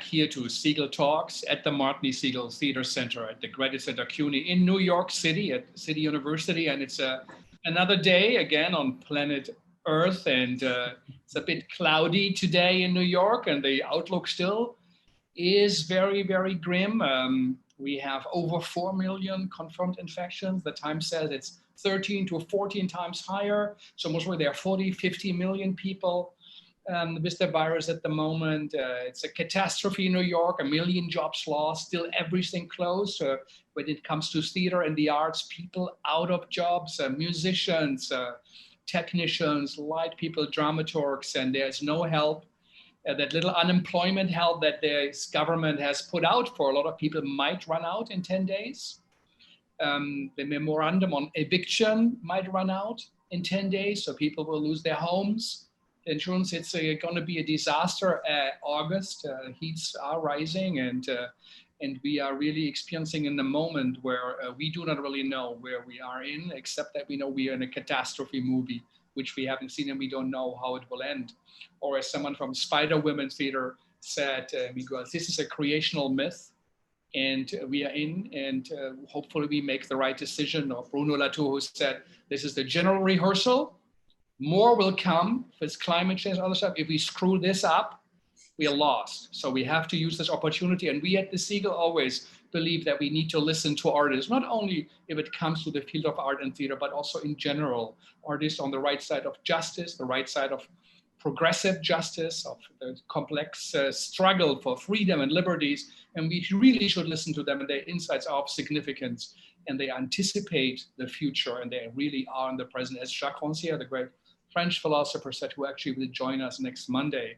here to Segal Talks at the Martini Segal Theater Center at the Graduate Center CUNY in New York City at City University. And it's another day again on planet Earth. And it's a bit cloudy today in New York, and the outlook still is very, very grim. We have over 4 million confirmed infections. The Times says it's 13 to 14 times higher. So most probably there are 40, 50 million people with the virus at the moment. It's a catastrophe in New York, 1 million jobs lost, still everything closed. When it comes to theater and the arts, people out of jobs, musicians, technicians, light people, dramaturgs, and there's no help. That little unemployment help that the government has put out for a lot of people might run out in 10 days. The memorandum on eviction might run out in 10 days, so people will lose their homes. The insurance, it's going to be a disaster. August, heats are rising, and we are really experiencing in the moment where we do not really know where we are in, except that we know we are in a catastrophe movie, which we haven't seen, and we don't know how it will end. Or as someone from Spider Women Theater said, Miguel, this is a creational myth, and we are in, and hopefully we make the right decision. Or Bruno Latour, who said, this is the general rehearsal. More will come if it's climate change and other stuff. If we screw this up, we are lost. So we have to use this opportunity. And we at the Segal always believe that we need to listen to artists, not only if it comes to the field of art and theater, but also in general, artists on the right side of justice, the right side of progressive justice, of the complex struggle for freedom and liberties. And we really should listen to them, and their insights are of significance, and they anticipate the future, and they really are in the present. As Jacques Rancière, the great French philosopher, said, who actually will join us next Monday.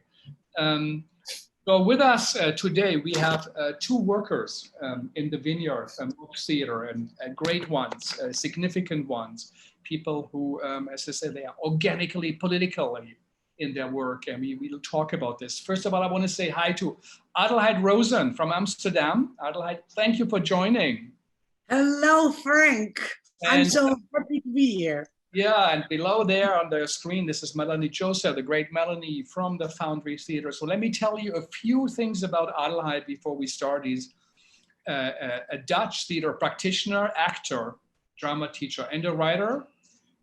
So with us today, we have two workers in the vineyard of theater, and great ones, significant ones, people who, as I said, they are organically, politically in their work, and we will talk about this. First of all, I want to say hi to Adelheid Roosen from Amsterdam. Adelheid, thank you for joining. Hello, Frank. I'm so happy to be here. Yeah, and below there on the screen, this is Melanie Joseph, the great Melanie from the Foundry Theater. So let me tell you a few things about Adelheid before we start. He's a Dutch theater practitioner, actor, drama teacher, and a writer.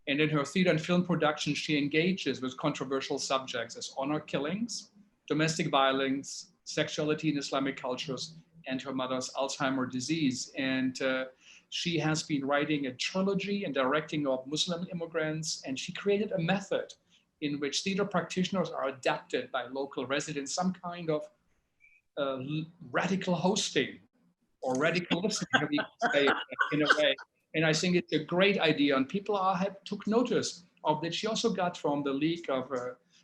And in her theater and film production, she engages with controversial subjects as honor killings, domestic violence, sexuality in Islamic cultures, and her mother's Alzheimer disease. And she has been writing a trilogy and directing of Muslim immigrants, and she created a method in which theater practitioners are adapted by local residents, some kind of radical hosting or radical listening, we say in a way. And I think it's a great idea, and people took notice of that. She also got from the League of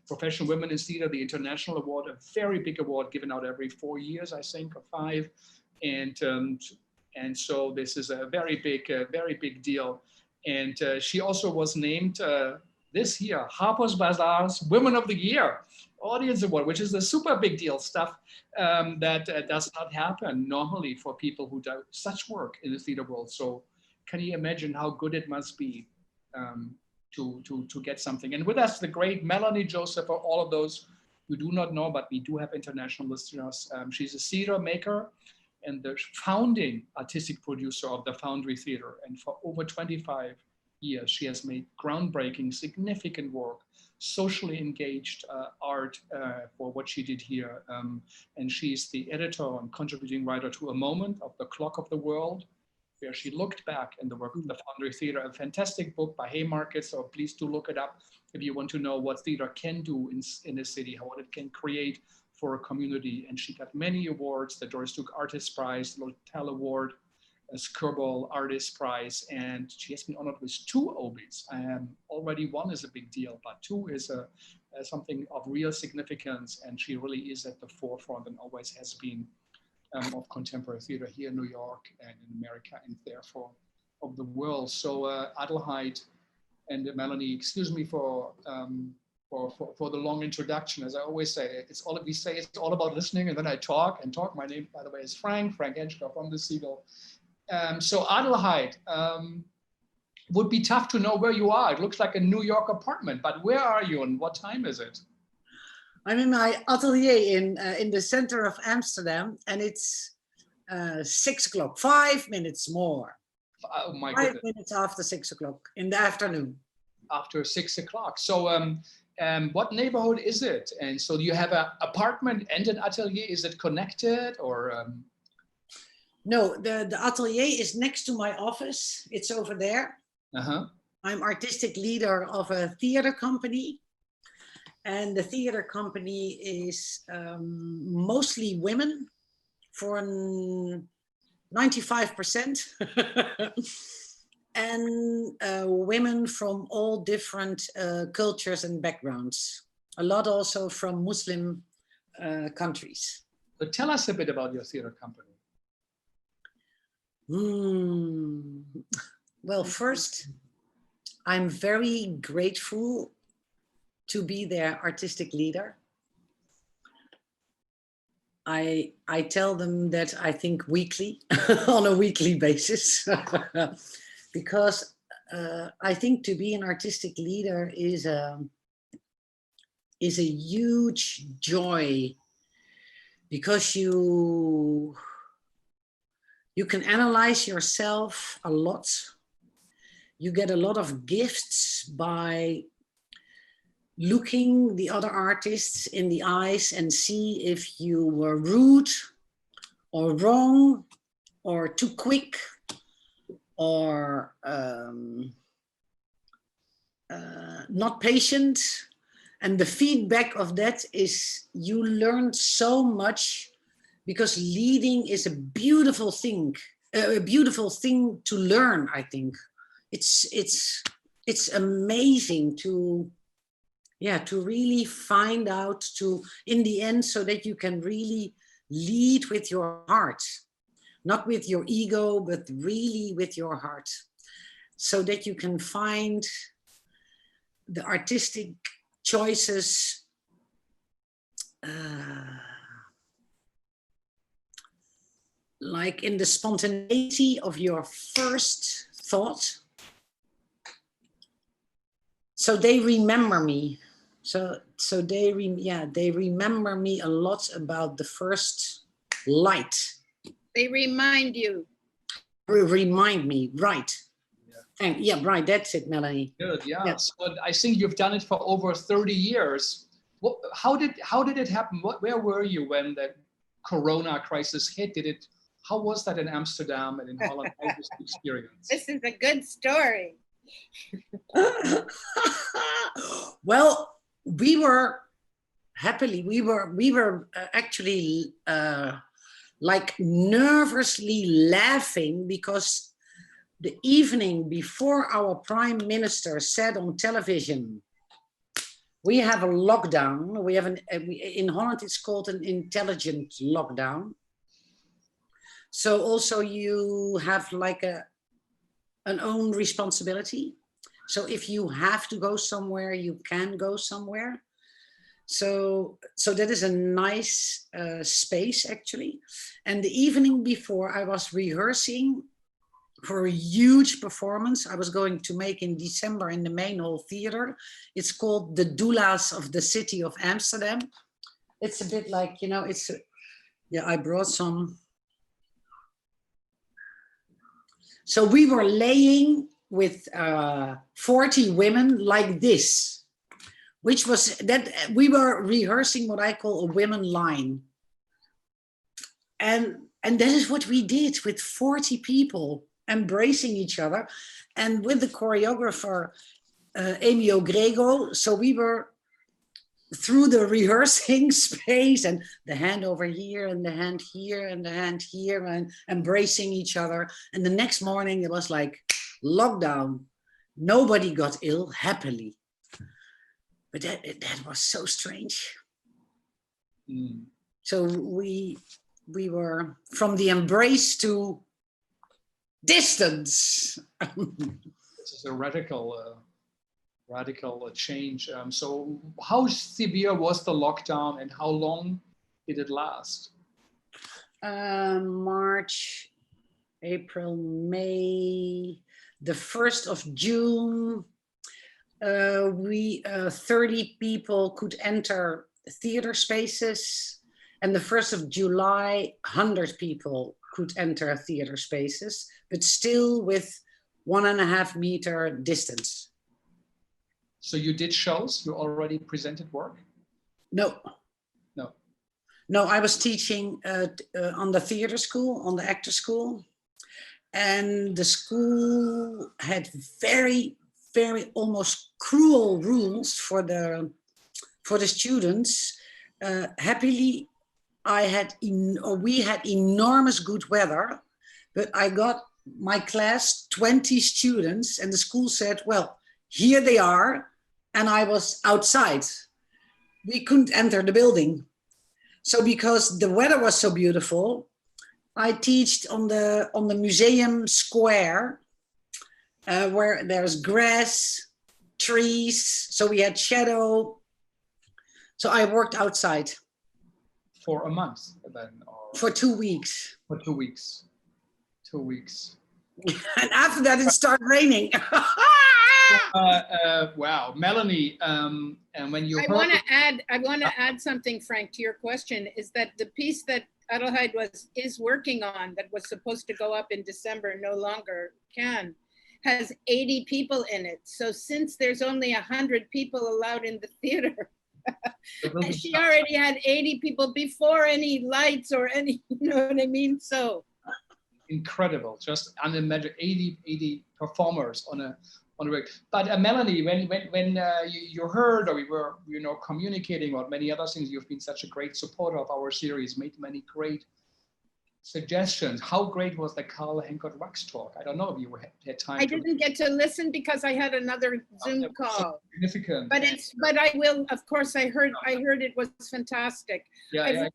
Professional Women in Theater the International Award, a very big award given out every 4 years, I think, or 5. And so this is a very big deal. And she also was named this year Harpers Bazaar's Woman of the Year Audience Award, which is a super big deal stuff that does not happen normally for people who do such work in the theater world. So can you imagine how good it must be to get something? And with us, the great Melanie Joseph, for all of those who do not know, but we do have international listeners. She's a theater maker and the founding artistic producer of the Foundry Theater. And for over 25 years, she has made groundbreaking, significant work, socially engaged art for what she did here. And she's the editor and contributing writer to A Moment of The Clock of the World, where she looked back in the work of the Foundry Theater, a fantastic book by Haymarket, so please do look it up if you want to know what theater can do in a city, what it can create for a community. And she got many awards, the Doris Duke Artist Prize, the Lotel Award, a Skirball Artist Prize, and she has been honored with 2 Obies. Already 1 is a big deal, but 2 is something of real significance, and she really is at the forefront and always has been of contemporary theater here in New York and in America, and therefore of the world. So Adelheid and Melanie, excuse me for the long introduction. As I always say, it's all about listening, and then I talk. My name, by the way, is Frank Henschker from the Segal. So Adelheid, would be tough to know where you are. It looks like a New York apartment, but where are you and what time is it? I'm in my atelier in the center of Amsterdam, and it's 6 o'clock, 5 minutes more. Oh my 5 goodness. minutes after 6 o'clock in the afternoon. After 6 o'clock. So what neighborhood is it? And so you have an apartment and an atelier. Is it connected or? No, the atelier is next to my office. It's over there. Uh-huh. I'm artistic leader of a theater company. And the theater company is mostly women for 95%. And women from all different cultures and backgrounds. A lot also from Muslim countries. So tell us a bit about your theater company. Well, first, I'm very grateful to be their artistic leader. I tell them that I think weekly, on a weekly basis, because I think to be an artistic leader is a huge joy, because you can analyze yourself a lot. You get a lot of gifts by looking the other artists in the eyes and see if you were rude or wrong or too quick or not patient. And the feedback of that is you learn so much, because leading is a beautiful thing to learn. I think it's amazing to really find out in the end, so that you can really lead with your heart, not with your ego, but really with your heart, so that you can find the artistic choices like in the spontaneity of your first thought. So they remember me. So they remember me a lot about the first light. They remind you. Remind me, right. Yeah, right, that's it, Melanie. Good, yeah. Yes. So I think you've done it for over 30 years. How did it happen? Where were you when the Corona crisis hit? How was that in Amsterdam and in Holland? How was the experience? This is a good story. Well, we were actually like nervously laughing, because the evening before our prime minister said on television, we have a lockdown. We have in Holland it's called an intelligent lockdown. So also you have like an own responsibility. So if you have to go somewhere, you can go somewhere. So that is a nice space, actually. And the evening before, I was rehearsing for a huge performance I was going to make in December in the Main Hall Theater. It's called the Doulas of the city of Amsterdam. It's a bit like, I brought some. So we were laying with 40 women like this, which was that we were rehearsing what I call a women line. And that is what we did with 40 people embracing each other, and with the choreographer Emio Grego. So we were through the rehearsing space, and the hand over here and the hand here and the hand here, and embracing each other. And the next morning it was like lockdown. Nobody got ill, happily. But that was so strange. So we were from the embrace to distance. This is a radical change. So how severe was the lockdown and how long did it last? March, April, May, the 1st of June, 30 people could enter theater spaces. And the 1st of July, 100 people could enter theater spaces, but still with 1.5 meter distance. So you did shows? You already presented work? No. No. No, I was teaching on the theater school, on the actor school. And the school had very, very almost cruel rules for the students. Happily, we had enormous good weather, but I got my class 20 students, and the school said, well, here they are, and I was outside. We couldn't enter the building. So because the weather was so beautiful, I taught on the museum square, where there's grass, trees, so we had shadow. So I worked outside. For a month then? Or for 2 weeks. For 2 weeks. 2 weeks. And after that it started raining. Wow, Melanie, and when you I want to add something, Frank, to your question, is that the piece that Adelheid is working on, that was supposed to go up in December, no longer can, has 80 people in it. So since there's only 100 people allowed in the theater, she already had 80 people before any lights or any, you know what I mean? So incredible, just unimaginable. 80 performers on a week. But Melanie, when you heard, or we were, you know, communicating about many other things, you've been such a great supporter of our series, made many great suggestions. How great was the Karl Henkert Wax talk? I don't know if you had time. I didn't get to listen because I had another Zoom call. So significant. But I will, of course. I heard it was fantastic. Yeah.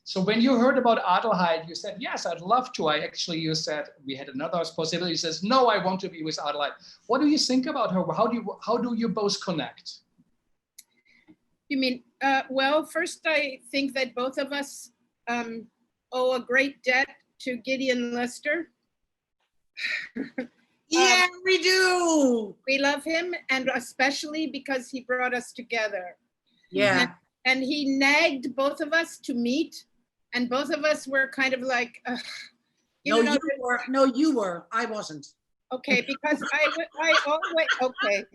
So when you heard about Adelheid, you said, yes, I'd love to. You said, we had another possibility. He says, no, I want to be with Adelheid. What do you think about her? How do you both connect? You mean, well, first I think that both of us owe a great debt to Gideon Lester. Yeah, we do. We love him, and especially because he brought us together. Yeah. And he nagged both of us to meet, and both of us were kind of like, you were. I wasn't. Okay, because I always, okay,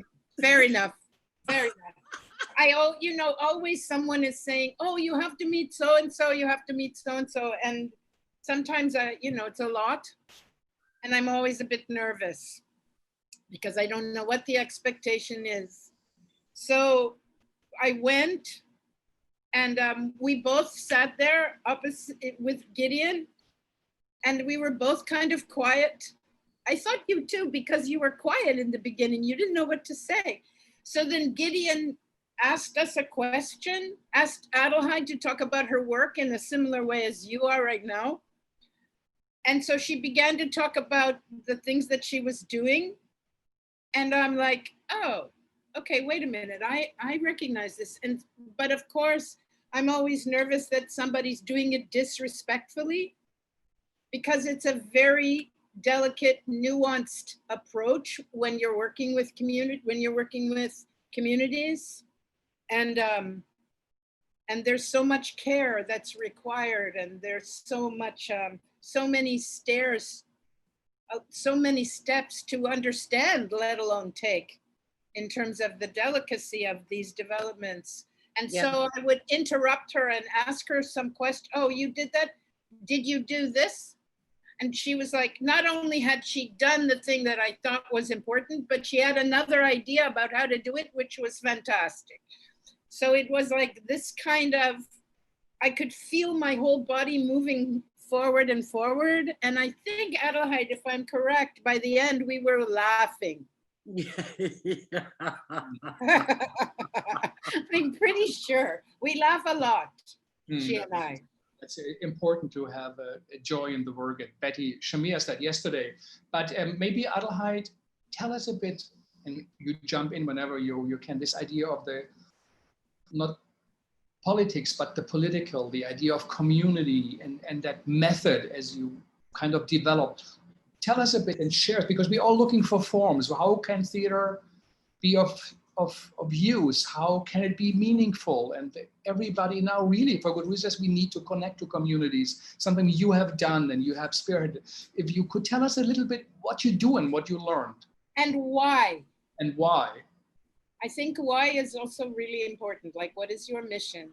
fair enough. Always someone is saying, oh, you have to meet so-and-so, you have to meet so-and-so. And sometimes, it's a lot. And I'm always a bit nervous because I don't know what the expectation is. So I went, and we both sat there opposite with Gideon, and we were both kind of quiet. I thought you too, because you were quiet in the beginning. You didn't know what to say. So then Gideon asked us a question, asked Adelheid to talk about her work in a similar way as you are right now. And so she began to talk about the things that she was doing. And I'm like, oh, okay, wait a minute. I recognize this. But of course, I'm always nervous that somebody's doing it disrespectfully, because it's a very delicate, nuanced approach when you're working with communities. And there's so much care that's required, and there's so much, so many stairs, so many steps to understand, let alone take, in terms of the delicacy of these developments. And so I would interrupt her and ask her some question. Oh, you did that? Did you do this? And she was like, not only had she done the thing that I thought was important, but she had another idea about how to do it, which was fantastic. So it was like this kind of, I could feel my whole body moving forward and forward. And I think, Adelheid, if I'm correct, by the end, we were laughing. I'm pretty sure. We laugh a lot, she and I. It's important to have a joy in the work, and Betty Shamir said yesterday. But maybe Adelheid, tell us a bit, and you jump in whenever you can, this idea of the, not politics, but the political, the idea of community, and that method as you kind of developed. Tell us a bit and share, because we're all looking for forms. How can theater be of of use? How can it be meaningful? And everybody now really, for good reasons, we need to connect to communities, something you have done and you have spearheaded. If you could tell us a little bit what you do and what you learned. And why. And why. I think why is also really important. Like, what is your mission?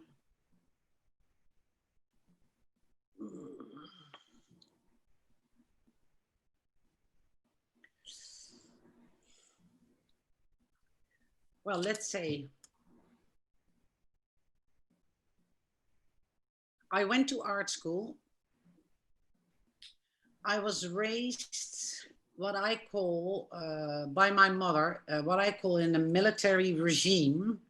Well, let's say I went to art school. I was raised what I call, by my mother, what I call in a military regime.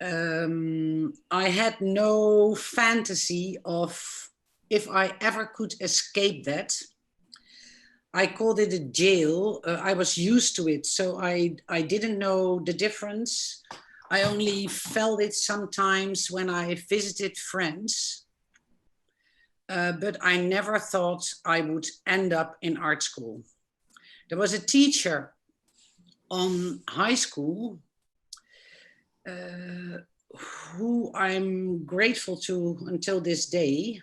I had no fantasy of if I ever could escape that. I called it a jail. I was used to it, so I didn't know the difference. I only felt it sometimes when I visited friends, but I never thought I would end up in art school. There was a teacher on high school who I'm grateful to until this day,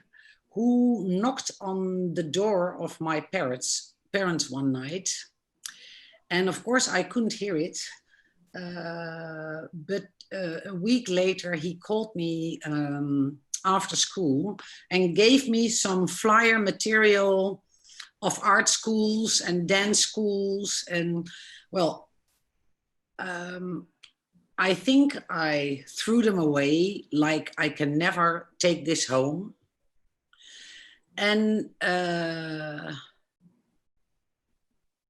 who knocked on the door of my parents one night. And of course I couldn't hear it, but a week later he called me after school and gave me some flyer material of art schools and dance schools. And well, I think I threw them away, like I can never take this home. And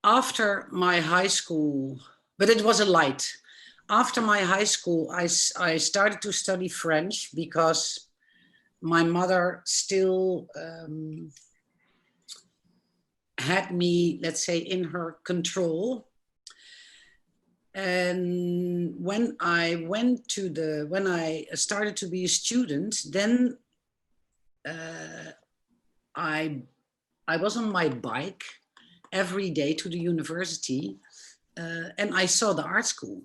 after my high school, but it was a light. After my high school, I started to study French because my mother still had me, let's say, in her control. And when I started to be a student, then I was on my bike every day to the university, and I saw the art school.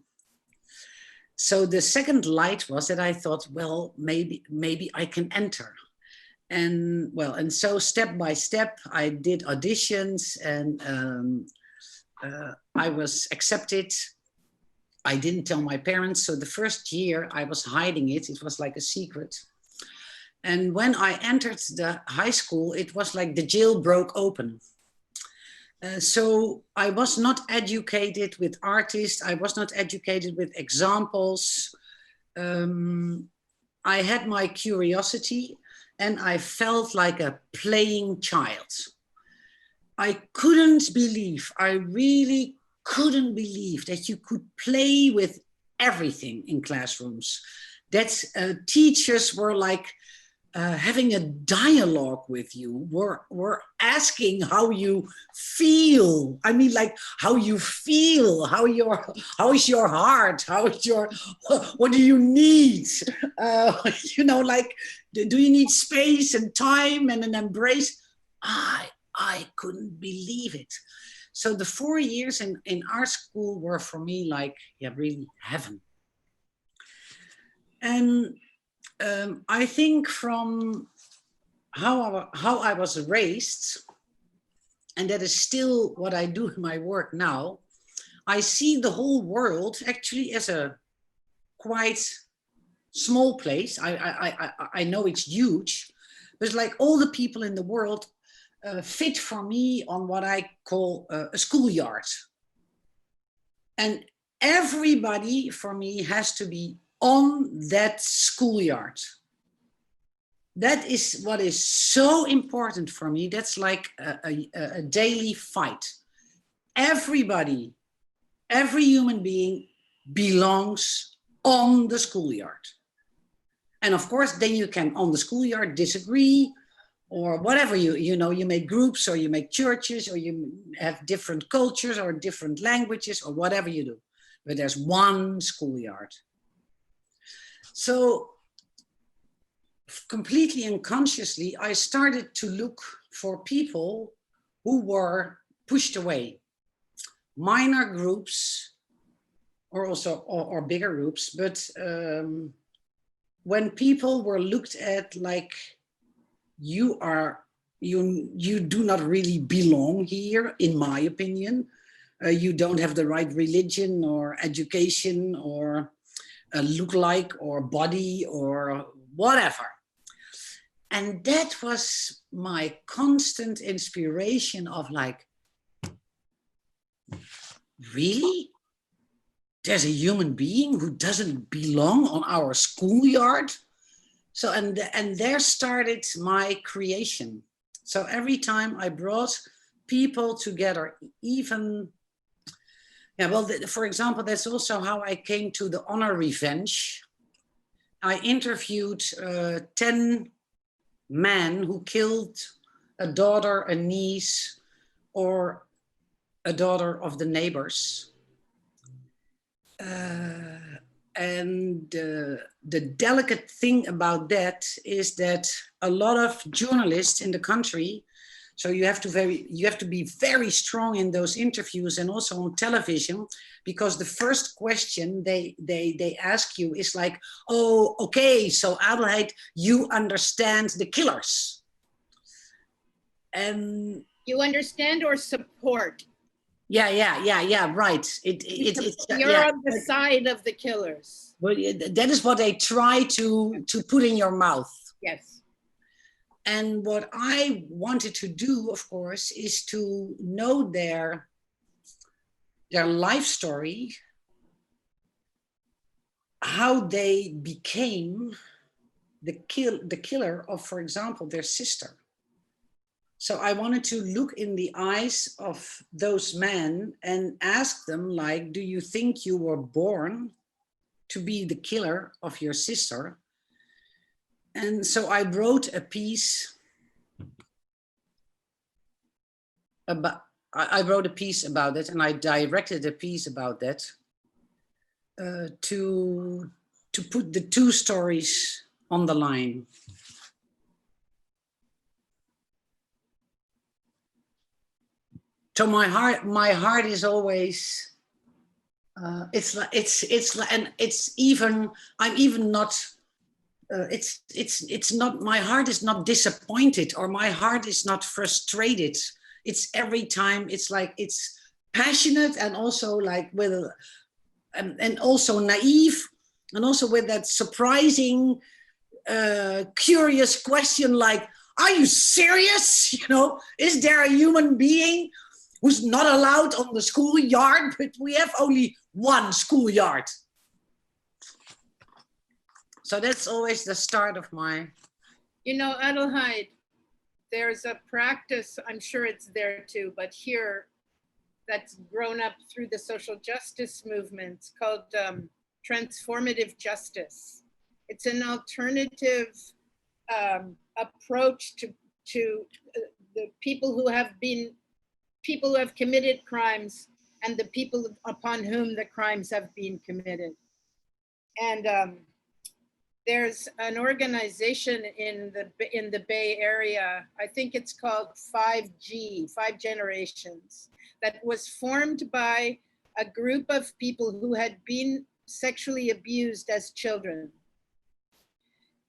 So the second light was that I thought, well, maybe I can enter. And well, and so step by step, I did auditions, and I was accepted. I didn't tell my parents. So the first year I was hiding it. It was like a secret. And when I entered the high school, it was like the jail broke open. So I was not educated with artists. I was not educated with examples. I had my curiosity and I felt like a playing child. I couldn't believe, I really couldn't believe that you could play with everything in classrooms. That teachers were like having a dialogue with you, were asking how you feel. I mean, like how you feel, how is your heart, what do you need? You know, like, do you need space and time and an embrace? I couldn't believe it. So the 4 years in art school were for me like, yeah, really heaven. And I think from how I was raised, and that is still what I do in my work now, I see the whole world actually as a quite small place. I know it's huge, but it's like all the people in the world fit for me on what I call a schoolyard. And everybody for me has to be on that schoolyard. That is what is so important for me. That's like a daily fight. Everybody, every human being belongs on the schoolyard. And of course, then you can on the schoolyard disagree or whatever, you know, you make groups or you make churches or you have different cultures or different languages or whatever you do. But there's one schoolyard. So completely unconsciously, I started to look for people who were pushed away, minor groups or also or bigger groups, but when people were looked at like you do not really belong here, in my opinion. You don't have the right religion or education or look like or body or whatever. And that was my constant inspiration of like, really? There's a human being who doesn't belong on our schoolyard? So, and there started my creation. So every time I brought people together, even, yeah, well, for example, that's also how I came to the honor revenge. I interviewed 10 men who killed a daughter, a niece, or a daughter of the neighbors. And the delicate thing about that is that a lot of journalists in the country, so you have to be very strong in those interviews and also on television, because the first question they ask you is like, oh, okay, so Adelheid, you understand the killers. And you understand or support? Yeah, right. You're on the side of the killers. Well, that is what they try to put in your mouth. Yes. And what I wanted to do, of course, is to know their life story, how they became the killer of, for example, their sister. So I wanted to look in the eyes of those men and ask them, like, do you think you were born to be the killer of your sister? And so I wrote a piece about, it, and I directed a piece about that to put the two stories on the line. So my heart is always, I'm not, my heart is not disappointed, or my heart is not frustrated. It's every time, it's like, it's passionate, and also like with, and also naive, and also with that surprising, curious question, like, are you serious? You know, is there a human being who's not allowed on the schoolyard, but we have only one schoolyard? So that's always the start of my... You know, Adelheid, there's a practice, I'm sure it's there too, but here, that's grown up through the social justice movement, called Transformative Justice. It's an alternative approach to the people who have committed crimes and the people upon whom the crimes have been committed. And there's an organization in the Bay Area, I think it's called 5G, 5 Generations, that was formed by a group of people who had been sexually abused as children.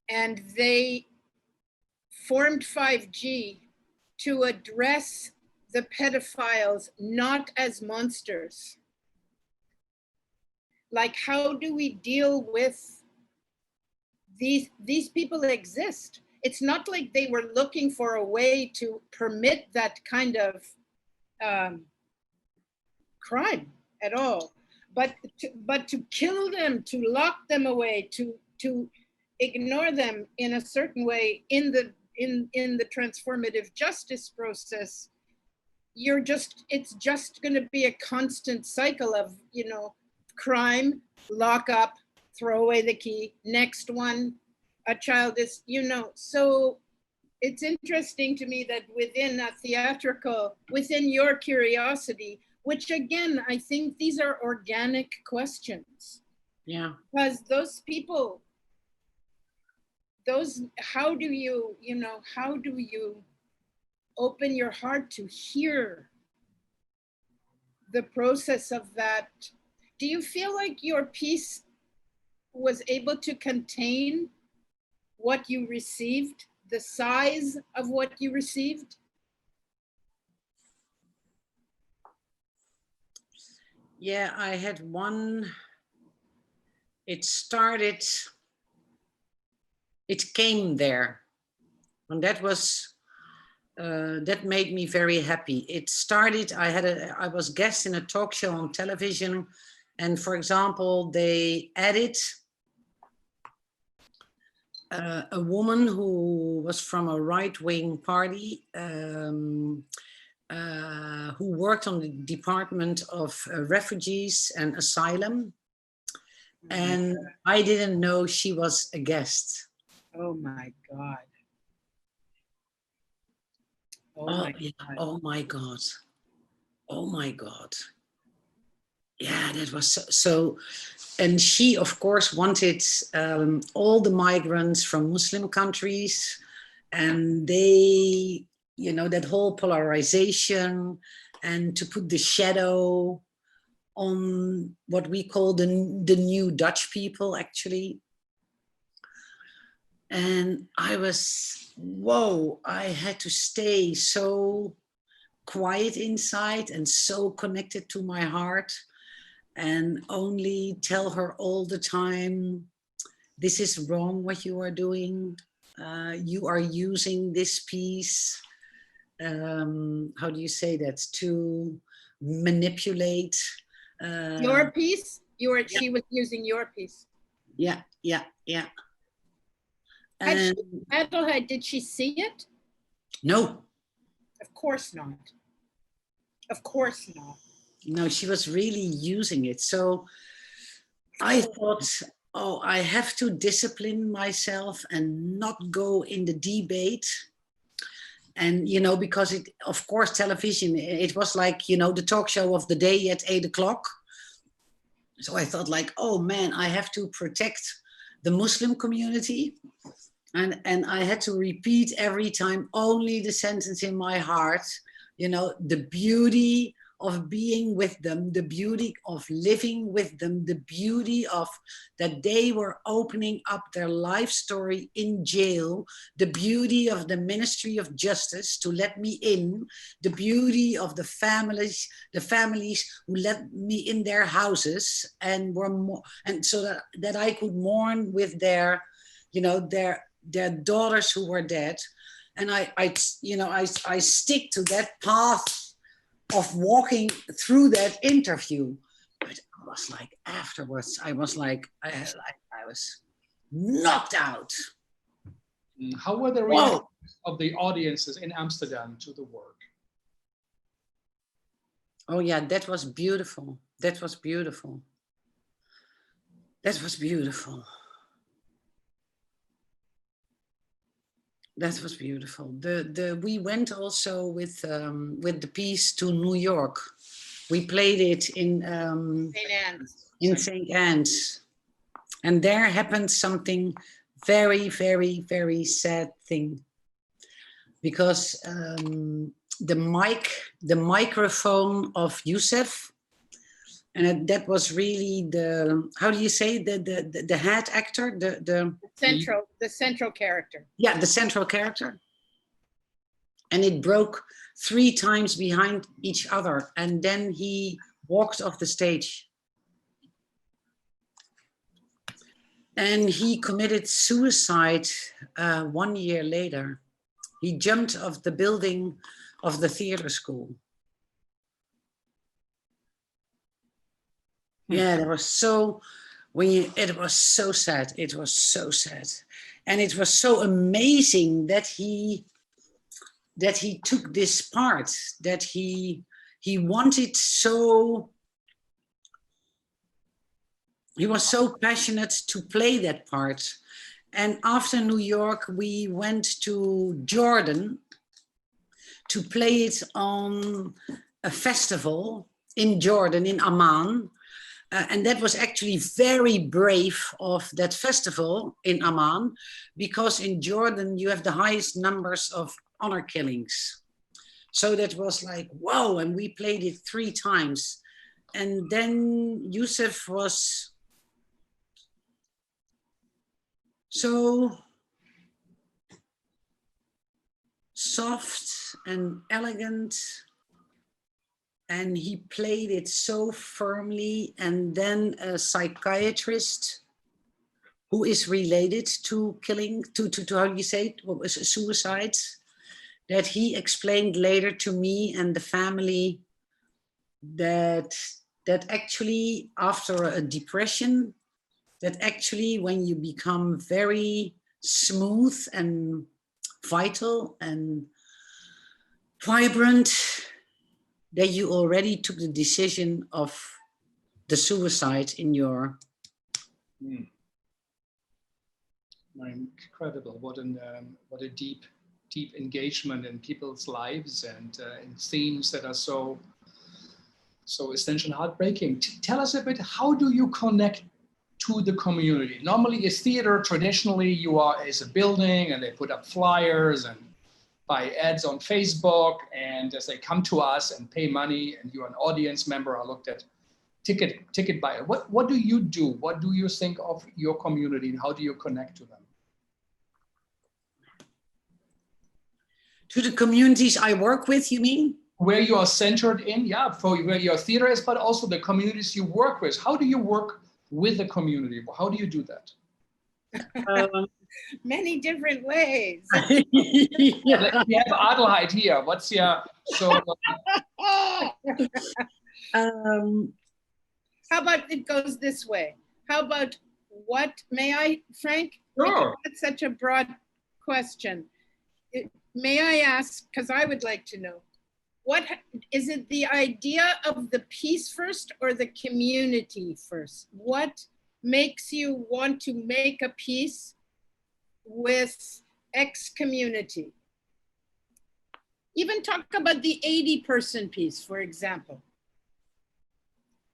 And they formed 5G to address the pedophiles not as monsters. Like, how do we deal with these people exist? It's not like they were looking for a way to permit that kind of crime at all, but to kill them, to lock them away, to ignore them in a certain way in the transformative justice process. It's just going to be a constant cycle of, you know, crime, lock up, throw away the key, next one, a child is, you know. So it's interesting to me that within a theatrical, within your curiosity, which again, I think these are organic questions. Yeah. Because those people, how do you open your heart to hear the process of that? do you feel like your piece was able to contain what you received, the size of what you received? Yeah, I had one. It started, it came there. And that was, that made me very happy. It started, I was guest in a talk show on television. And for example, they added a woman who was from a right-wing party, who worked on the Department of Refugees and Asylum. And I didn't know she was a guest. Oh my God. Oh, Oh, my yeah. God. Oh my God. Oh my God. Yeah, that was so. And she, of course, wanted all the migrants from Muslim countries, and they, you know, that whole polarization, and to put the shadow on what we call the new Dutch people, actually. And I was, whoa, I had to stay so quiet inside and so connected to my heart, and only tell her all the time, this is wrong what you are doing. You are using this piece, how do you say that, to manipulate. Your piece? Yeah. She was using your piece. Yeah, yeah, yeah. Adelheid, did she see it? No. Of course not. Of course not. No, she was really using it. So I thought, oh, I have to discipline myself and not go in the debate. And, you know, because it, of course, television, it was like, you know, the talk show of the day at 8 o'clock. So I thought like, oh man, I have to protect the Muslim community. And I had to repeat every time only the sentence in my heart, you know, the beauty of being with them, the beauty of living with them, the beauty of that they were opening up their life story in jail, the beauty of the Ministry of Justice to let me in, the beauty of the families who let me in their houses and were more, and so that I could mourn with their, you know, their daughters who were dead. And I stick to that path of walking through that interview. But I was like, afterwards, I was like, I was knocked out. How were the reactions of the audiences in Amsterdam to the work? Oh yeah, that was beautiful. That was beautiful. That was beautiful. That was beautiful. We went also with the piece to New York. We played it in St. Anne's, and there happened something very, very, very sad thing, because the microphone of Joseph, and that was really the, how do you say, the head actor, the central character. Yeah, the central character. And it broke 3 times behind each other, and then he walked off the stage. And he committed suicide 1 year later. He jumped off the building of the theater school. Yeah, it was so, it was so sad. It was so sad. And it was so amazing that he took this part, that he wanted so, he was so passionate to play that part. And after New York, we went to Jordan to play it on a festival in Jordan, in Amman. And that was actually very brave of that festival in Amman, because in Jordan you have the highest numbers of honor killings. So that was like, whoa, and we played it 3 times. And then Joseph was so soft and elegant, and he played it so firmly. And then a psychiatrist who is related to killing, to how do you say it, what was suicides, that he explained later to me and the family that actually after a depression, that actually when you become very smooth and vital and vibrant, that you already took the decision of the suicide in your... Incredible. What a deep engagement in people's lives and in themes that are so essential and heartbreaking. Tell us a bit, how do you connect to the community? Normally a theater, traditionally you are as a building and they put up flyers and buy ads on Facebook, and as they come to us and pay money and you're an audience member, I looked at ticket buyer. What do you do? What do you think of your community and how do you connect to them? To the communities I work with, you mean? Where you are centered in, yeah, for where your theater is, but also the communities you work with. How do you work with the community? How do you do that? Many different ways. Yeah. We have Adelheid here. What's your, so... How about it goes this way? How about what, may I, Frank? Sure. That's such a broad question. May I ask, because I would like to know, what is it, the idea of the piece first or the community first? What makes you want to make a piece with X community? Even talk about the 80-person piece, for example.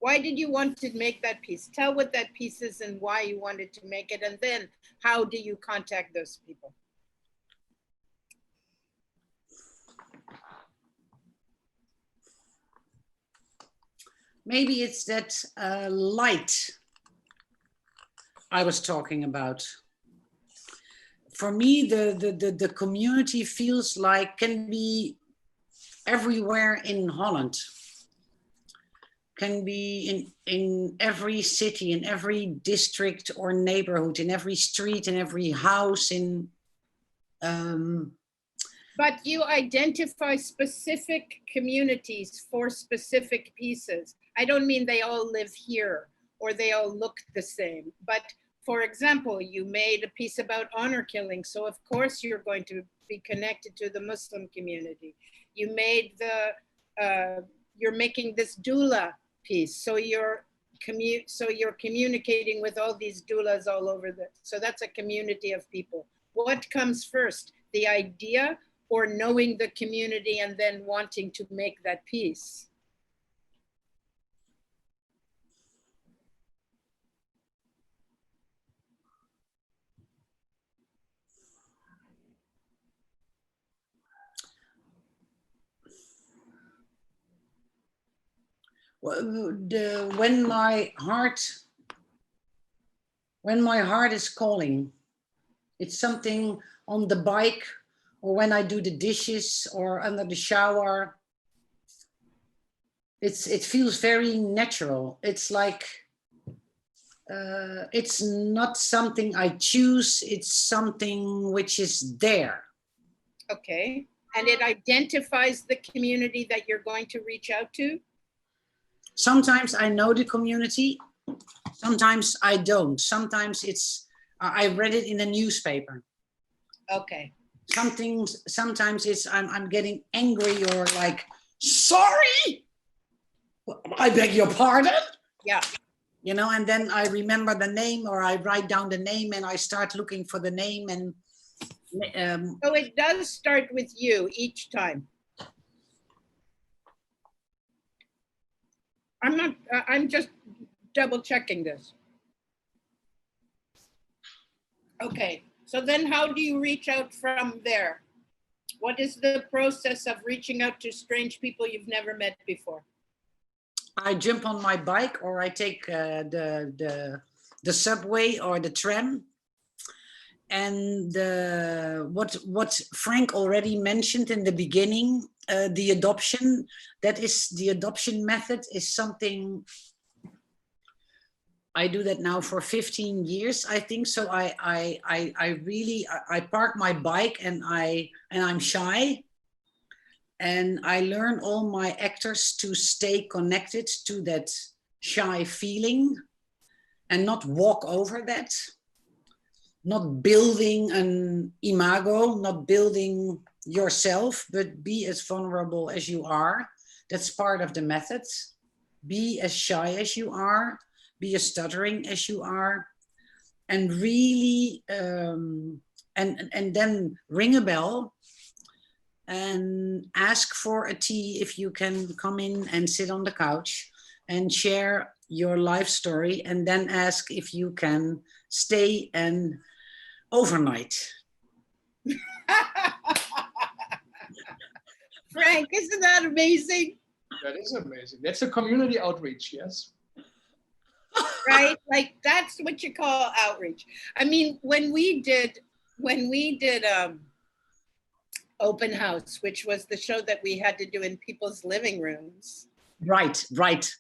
Why did you want to make that piece? Tell what that piece is and why you wanted to make it, and then how do you contact those people? Maybe it's that light I was talking about. For me, the community feels like, can be everywhere in Holland. Can be in every city, in every district or neighborhood, in every street, in every house, in... But you identify specific communities for specific pieces. I don't mean they all live here or they all look the same, but for example, you made a piece about honor killing. So of course you're going to be connected to the Muslim community. You made you're making this doula piece. So you're communicating with all these doulas all over so that's a community of people. What comes first, the idea or knowing the community and then wanting to make that piece? When my heart is calling, it's something on the bike or when I do the dishes or under the shower. It feels very natural. It's like, it's not something I choose, it's something which is there. Okay, and it identifies the community that you're going to reach out to? Sometimes I know the community, sometimes I don't. Sometimes it's, I read it in a newspaper. Okay. Sometimes it's, I'm getting angry or like, sorry, I beg your pardon. Yeah. You know, and then I remember the name or I write down the name and I start looking for the name and... So it does start with you each time. I'm just double checking this. Okay, so then how do you reach out from there? What is the process of reaching out to strange people you've never met before? I jump on my bike or I take the subway or the tram. And what Frank already mentioned in the beginning, the adoption method is something I do that now for 15 years, I think. So I really park my bike and I'm shy. And I learn all my actors to stay connected to that shy feeling and not walk over that. Not building an imago, not building yourself, but be as vulnerable as you are. That's part of the method. Be as shy as you are, be as stuttering as you are, and really, and then ring a bell and ask for a tea if you can come in and sit on the couch and share your life story, and then ask if you can stay and overnight. Frank, isn't that amazing? That is amazing. That's a community outreach, yes. Right? Like that's what you call outreach. I mean, when we did Open House, which was the show that we had to do in people's living rooms. Right. Right?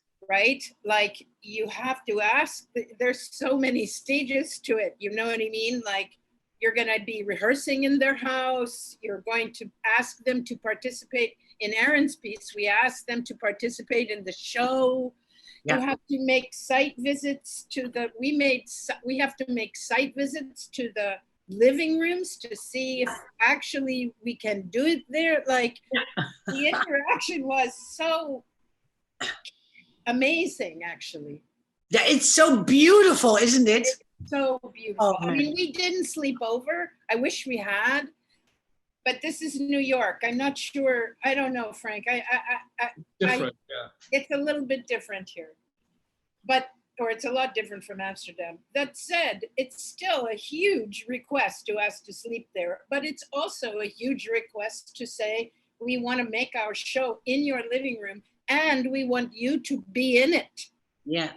Like you have to ask, there's so many stages to it. You know what I mean? Like you're going to be rehearsing in their house. You're going to ask them to participate in Aaron's piece. We asked them to participate in the show. Yeah. You have to make site visits to we have to make site visits to the living rooms to see if actually we can do it there. Like the interaction was so amazing, actually. Yeah, it's so beautiful, isn't it? It's so beautiful. I mean, we didn't sleep over. I wish we had, but this is New York. I'm not sure. I don't know, Frank. Different, yeah. It's a little bit different here, or it's a lot different from Amsterdam. That said, it's still a huge request to ask to sleep there, but it's also a huge request to say, we want to make our show in your living room and we want you to be in it. Yeah.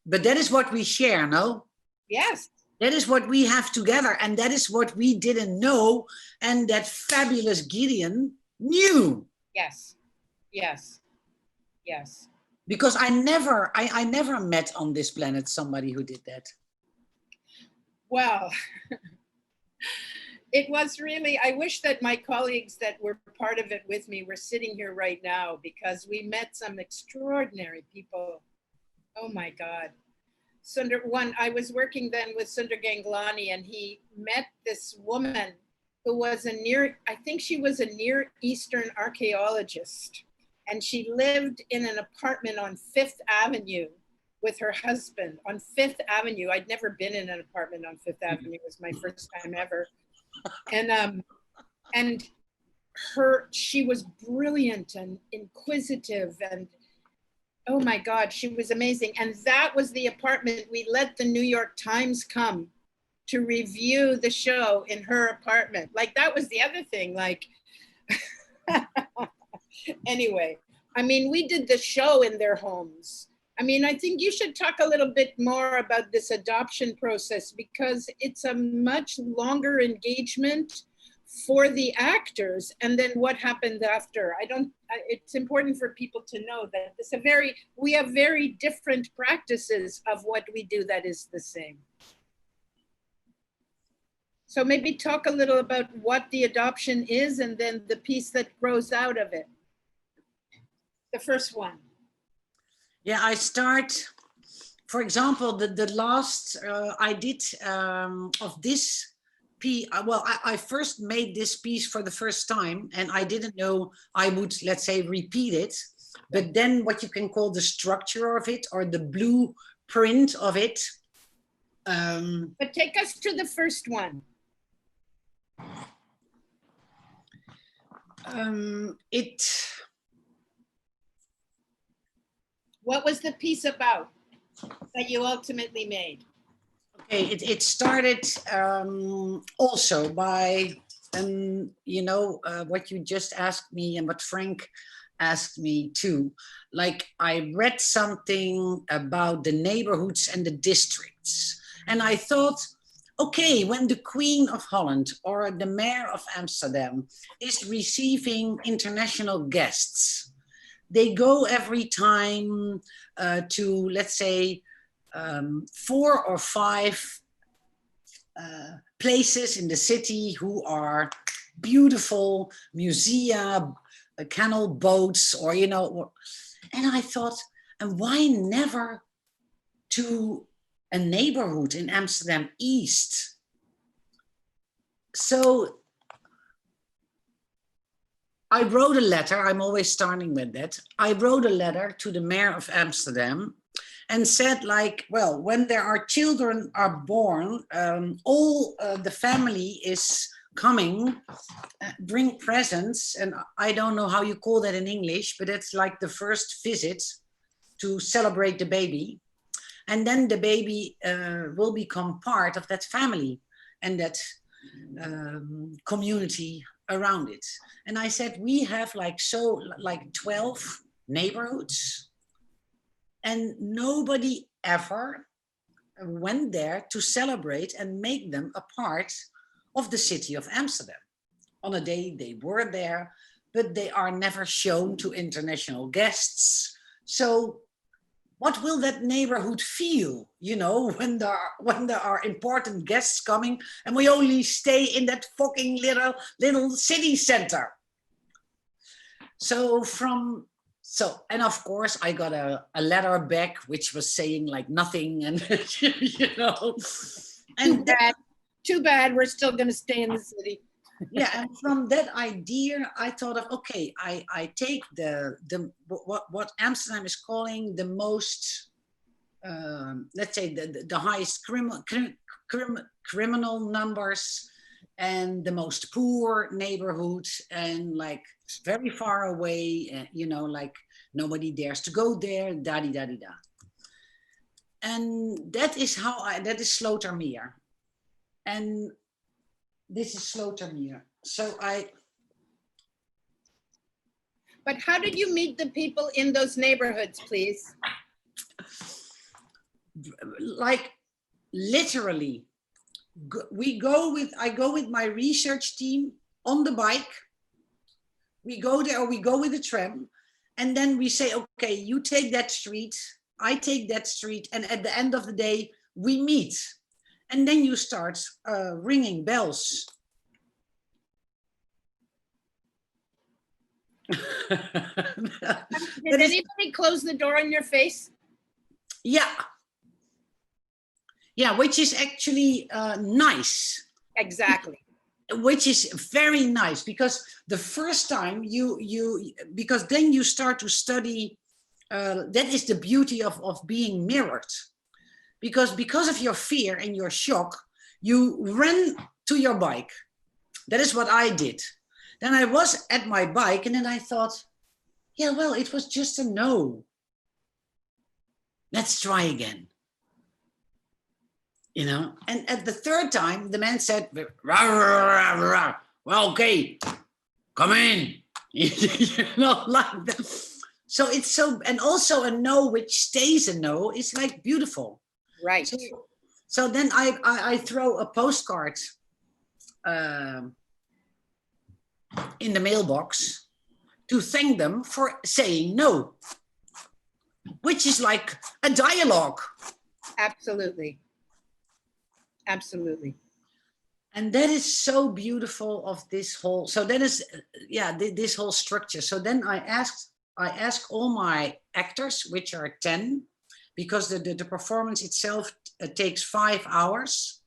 But that is what we share, no? Yes. That is what we have together, and that is what we didn't know, and that fabulous Gideon knew. Yes. Because I never met on this planet somebody who did that. Well, it was really, I wish that my colleagues that were part of it with me were sitting here right now, because we met some extraordinary people. Oh my God. I was working then with Sundar Ganglani, and he met this woman who was I think she was a Near Eastern archaeologist. And she lived in an apartment on 5th Avenue with her husband on 5th Avenue. I'd never been in an apartment on 5th Avenue. It was my first time ever. And she was brilliant and inquisitive, and oh my God, she was amazing. And that was the apartment we let the New York Times come to review the show in her apartment. Like that was the other thing, like, anyway, I mean, we did the show in their homes. I mean, I think you should talk a little bit more about this adoption process, because it's a much longer engagement for the actors, and then what happened after. It's important for people to know that we have very different practices of what we do that is the same. So maybe talk a little about what the adoption is, and then the piece that grows out of it. The first one. Yeah, I start, for example, the last I did of this piece. Well, I first made this piece for the first time, and I didn't know I would, let's say, repeat it. But then what you can call the structure of it, or the blueprint of it. But take us to the first one. What was the piece about that you ultimately made? Okay, it started also by and you know, what you just asked me and what Frank asked me too, like I read something about the neighborhoods and the districts, and I thought, okay, when the Queen of Holland or the Mayor of Amsterdam is receiving international guests, they go every time to, let's say, 4 or 5 places in the city who are beautiful museum, canal boats, or, you know, and I thought, and why never to a neighborhood in Amsterdam East? So I wrote a letter, I'm always starting with that. I wrote a letter to the mayor of Amsterdam and said, like, well, when there are children are born, all the family is coming, bring presents, and I don't know how you call that in English, but it's like the first visit to celebrate the baby. And then the baby will become part of that family and that community around it. And I said, we have like 12 neighborhoods, and nobody ever went there to celebrate and make them a part of the city of Amsterdam. On a day they were there, but they are never shown to international guests. So what will that neighborhood feel, you know, when there are important guests coming and we only stay in that fucking little city center? And of course I got a letter back which was saying like nothing, and you know, and too bad, we're still going to stay in the city. Yeah, and from that idea, I thought of, okay, I take what Amsterdam is calling the most, let's say the highest criminal numbers and the most poor neighborhoods, and like very far away, you know, like nobody dares to go there, da-di-da-di-da. And that is that is Slotermeer. And this is Slotermeer. So But how did you meet the people in those neighborhoods, please? Like literally, I go with my research team on the bike. We go there, or we go with the tram, and then we say, okay, you take that street, I take that street, and at the end of the day, we meet. And then you start ringing bells. Did anybody close the door in your face? Yeah. Yeah, which is actually nice. Exactly. Which is very nice, because the first time because then you start to study, that is the beauty of being mirrored. Because of your fear and your shock, you ran to your bike. That is what I did. Then I was at my bike, and then I thought, yeah, well, it was just a no. Let's try again. You know, and at the third time, the man said, rah, rah, rah, rah. Well, okay, come in. You know, like that. So it's so, and also a no which stays a no is like beautiful. Right. So then I throw a postcard in the mailbox to thank them for saying no, which is like a dialogue. Absolutely. Absolutely. And that is so beautiful of this whole, so that is, yeah, this whole structure. So then I ask all my actors, which are 10, because the performance itself takes 5 hours.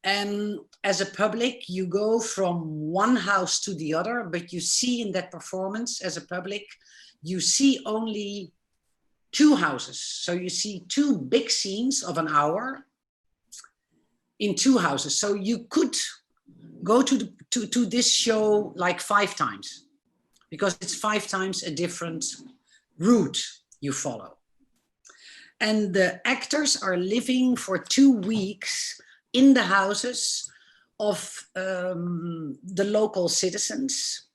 And as a public, you go from one house to the other, but you see in that performance as a public, you see only 2 houses. So you see 2 big scenes of an hour in 2 houses. So you could go to this show like 5 times, because it's 5 times a different route you follow. And the actors are living for 2 weeks in the houses of the local citizens,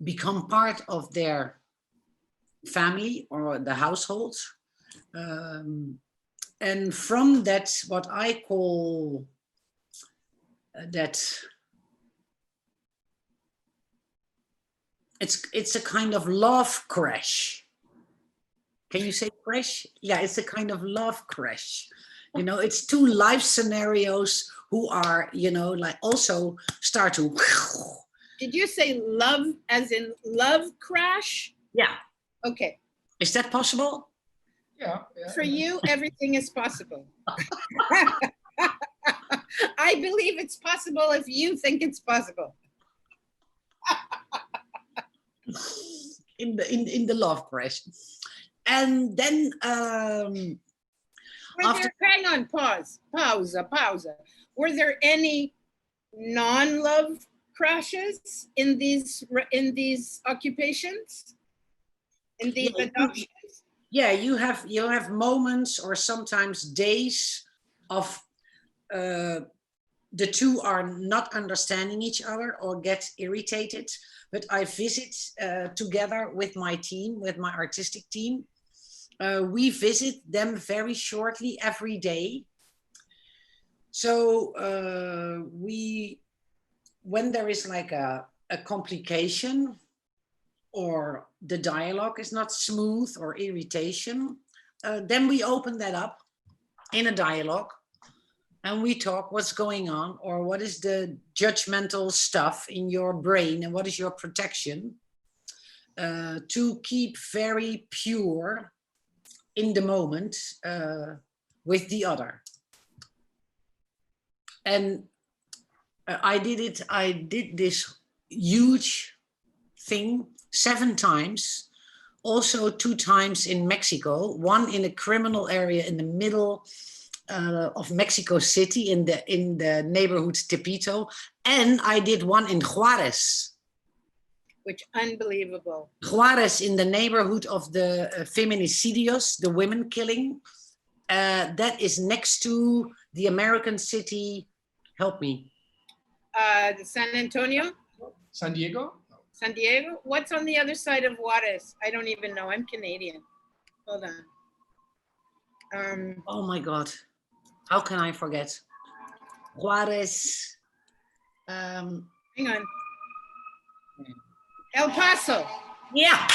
become part of their family or the household. And from that, what I call that, it's a kind of love crash. Can you say crash? Yeah, it's a kind of love crash. You know, it's two life scenarios who are, you know, like also start to. Did you say love as in love crash? Yeah. Okay. Is that possible? Yeah. For you, everything is possible. I believe it's possible if you think it's possible. in the love crash. And then Were after, there, hang on, pause. Were there any non-love crashes in these occupations? In these adoptions? yeah, you have moments or sometimes days of the two are not understanding each other or get irritated. But I visit together with my team, with my artistic team. We visit them very shortly every day. So when there is like a complication or the dialogue is not smooth or irritation, then we open that up in a dialogue and we talk what's going on or what is the judgmental stuff in your brain and what is your protection to keep very pure in the moment with the other. And I did this huge thing 7 times, also 2 times in Mexico, one in a criminal area in the middle of Mexico City in the neighborhood Tepito, and I did one in Juarez. Which unbelievable. Juarez in the neighborhood of the feminicidios, the women killing. That is next to the American city, help me. San Antonio? San Diego? San Diego? What's on the other side of Juarez? I don't even know. I'm Canadian. Hold on. Oh my God. How can I forget? Juarez. Hang on. El Paso. Yeah.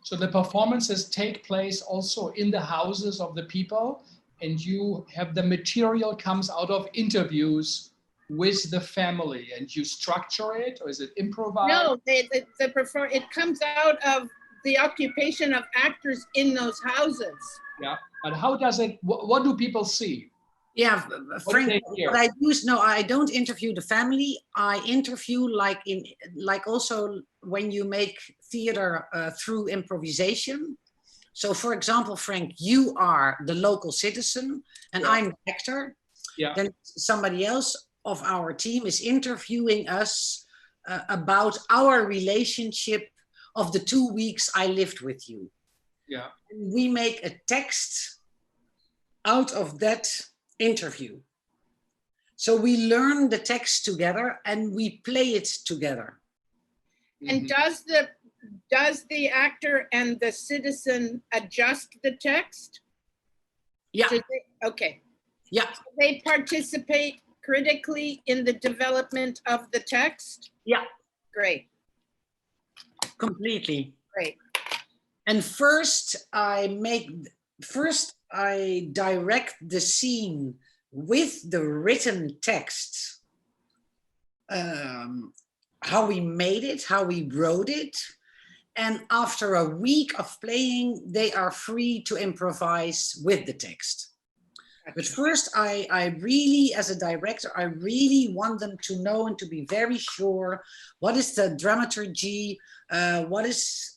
So the performances take place also in the houses of the people, and you have the material comes out of interviews with the family, and you structure it, or is it improvised? No, it comes out of the occupation of actors in those houses. Yeah, but how does it? What do people see? Yeah, Frank, what I do is, no, I don't interview the family. I interview like also when you make theater through improvisation. So for example, Frank, you are the local citizen and I'm the actor. Yeah. Then somebody else of our team is interviewing us about our relationship of the 2 weeks I lived with you. Yeah. And we make a text out of that interview. So we learn the text together and we play it together. And does the actor and the citizen adjust the text? Yeah. Okay. Yeah. So they participate critically in the development of the text? Yeah. Great. Completely. Great. And first I direct the scene with the written text, how we made it, how we wrote it. And after a week of playing, they are free to improvise with the text. But first, I really, as a director, I really want them to know and to be very sure what is the dramaturgy, what is,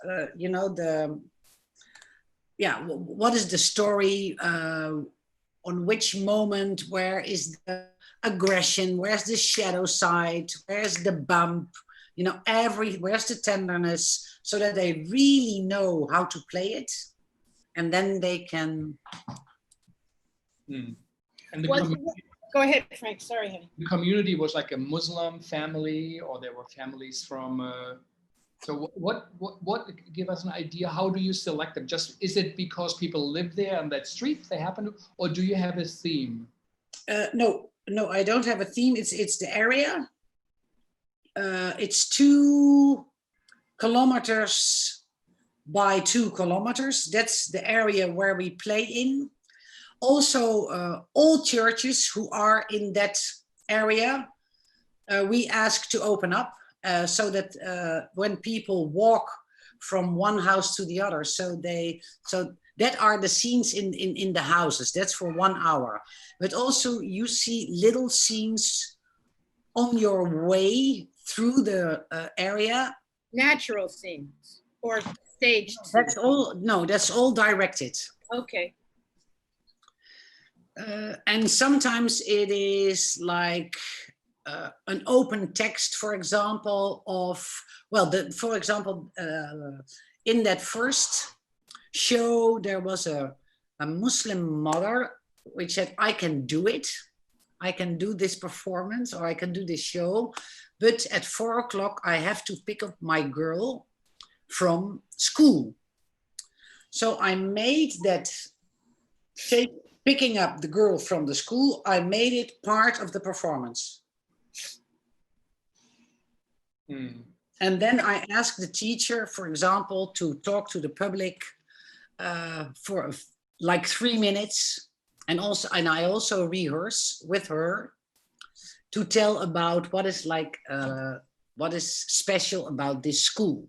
what is the story, on which moment, where is the aggression, where's the shadow side, where's the bump, where's the tenderness, so that they really know how to play it, and then they can. And the, Was, commu- go ahead, Frank. Sorry, honey. the community was like a Muslim family, or there were families from. So what? Give us an idea. How do you select them? Just is it because people live there on that street? They happen to, or do you have a theme? No, I don't have a theme. It's the area. It's 2 kilometers by 2 kilometers. That's the area where we play in. Also, all churches who are in that area, we ask to open up so that when people walk from one house to the other, so that are the scenes in the houses. That's for 1 hour. But also you see little scenes on your way through the area. Natural scenes or staged scenes? That's all. No, that's all directed. Okay. And sometimes it is like an open text, for example, of, well, for example, in that first show, there was a Muslim mother which said, I can do it. I can do this performance, or I can do this show. But at 4 o'clock, I have to pick up my girl from school. So I made that picking up the girl from the school, I made it part of the performance. And then I asked the teacher, for example, to talk to the public for like 3 minutes. And I also rehearse with her to tell about what is like, what is special about this school.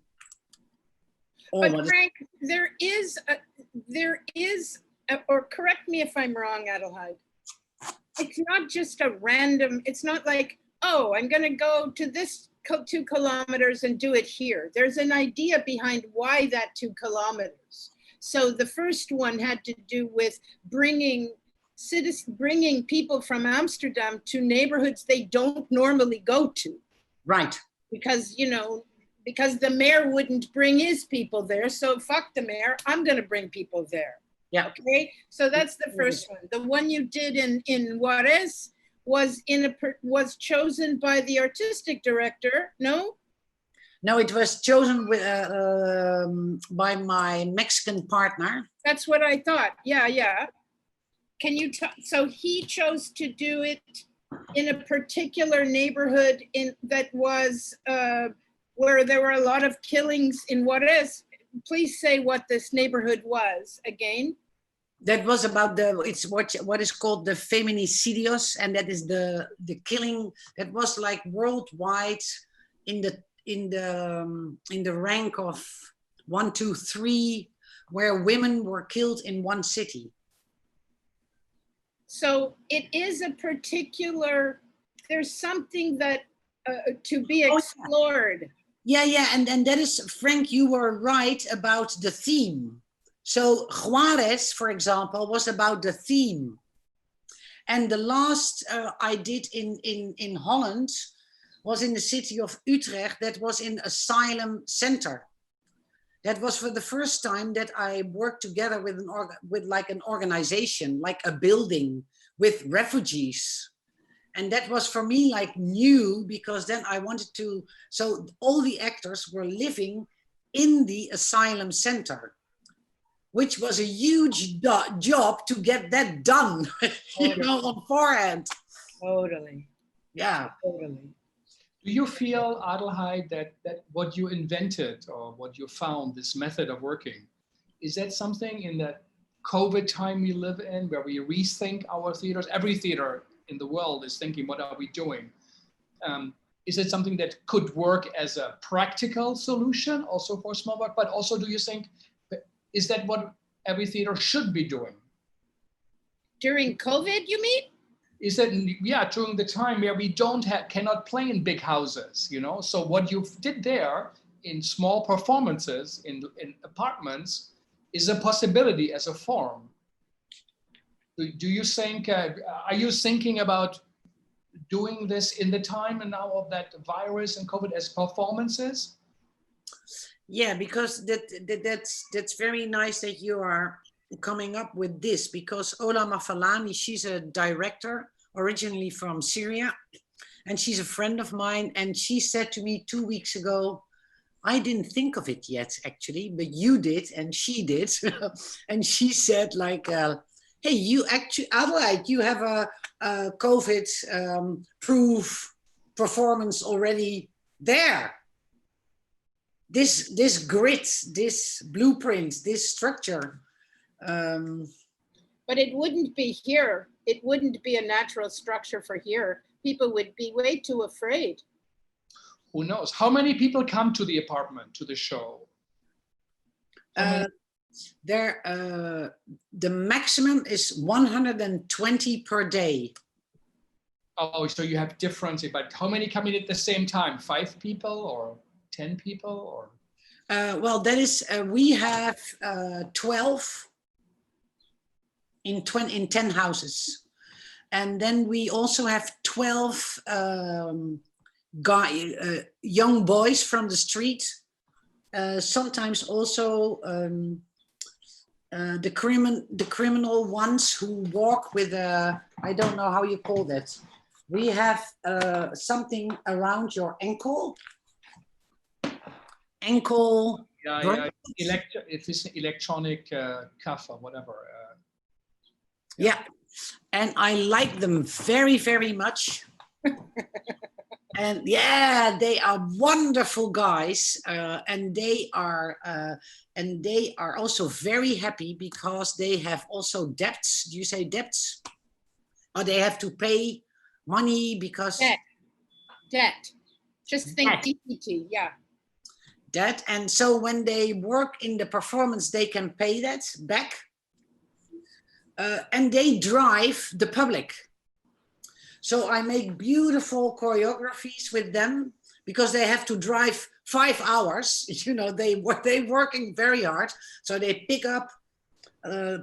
But Frank, there is, or correct me if I'm wrong, Adelheid. It's not just a random, it's not like, oh, I'm gonna go to this 2 kilometers and do it here. There's an idea behind why that 2 kilometers. So the first one had to do with bringing people from Amsterdam to neighborhoods they don't normally go to. Right. Because, because the mayor wouldn't bring his people there. So fuck the mayor, I'm gonna bring people there. Yeah. Okay, so that's the first one. The one you did in Juarez was chosen by the artistic director, no? No, it was chosen with, by my Mexican partner. That's what I thought. Yeah. Can you so he chose to do it in a particular neighborhood that was where there were a lot of killings in Juarez. Please say what this neighborhood was again. That was about it's what is called the feminicidios, and that is the killing that was like worldwide in the rank of 1, 2, 3, where women were killed in one city. So it is a particular, there's something that to be explored. Yeah, and that is, Frank, you were right about the theme. So Juarez, for example, was about the theme. And the last I did in Holland was in the city of Utrecht. That was in asylum center. That was for the first time that I worked together with an organization, like a building with refugees. And that was for me like new, because then I wanted to, so all the actors were living in the asylum center, which was a huge job to get that done, on forehand. Totally. Yeah. Totally. Do you feel, Adelheid, that what you invented or what you found, this method of working, is that something in that COVID time we live in, where we rethink our theaters? Every theater in the world is thinking, what are we doing? Is it something that could work as a practical solution also for small work? But also, do you think, is that what every theater should be doing? During COVID, you mean? Is that, yeah, during the time where we cannot play in big houses, So what you did there in small performances in apartments is a possibility as a form. Do you think, are you thinking about doing this in the time and now of that virus and COVID as performances? Yeah, because that's very nice that you are coming up with this because Ola Mafalani, she's a director originally from Syria, and she's a friend of mine. And she said to me 2 weeks ago, I didn't think of it yet, actually, but you did, and she did. And she said, like, hey, you actually, Adelheid, you have a COVID proof performance already there. This grid, this blueprint, this structure. But it wouldn't be here. It wouldn't be a natural structure for here. People would be way too afraid. Who knows? How many people come to the apartment, to the show? The maximum is 120 per day. Oh, so you have difference, but how many come in at the same time? 5 people or 10 people or? Well, that is, we have 12 in 10 houses. And then we also have 12 young boys from the street. Sometimes also the criminal ones who walk with a, I don't know how you call that. We have something around your ankle. Yeah. It is electronic cuff or whatever. Yeah, and I like them very, very much. And yeah, they are wonderful guys, and they are also very happy because they have also debts. Do you say debts? Or they have to pay money because debt. Just think DPT, yeah. Debt, and so when they work in the performance, they can pay that back, and they drive the public. So I make beautiful choreographies with them because they have to drive 5 hours. You know, they're working very hard. So they pick up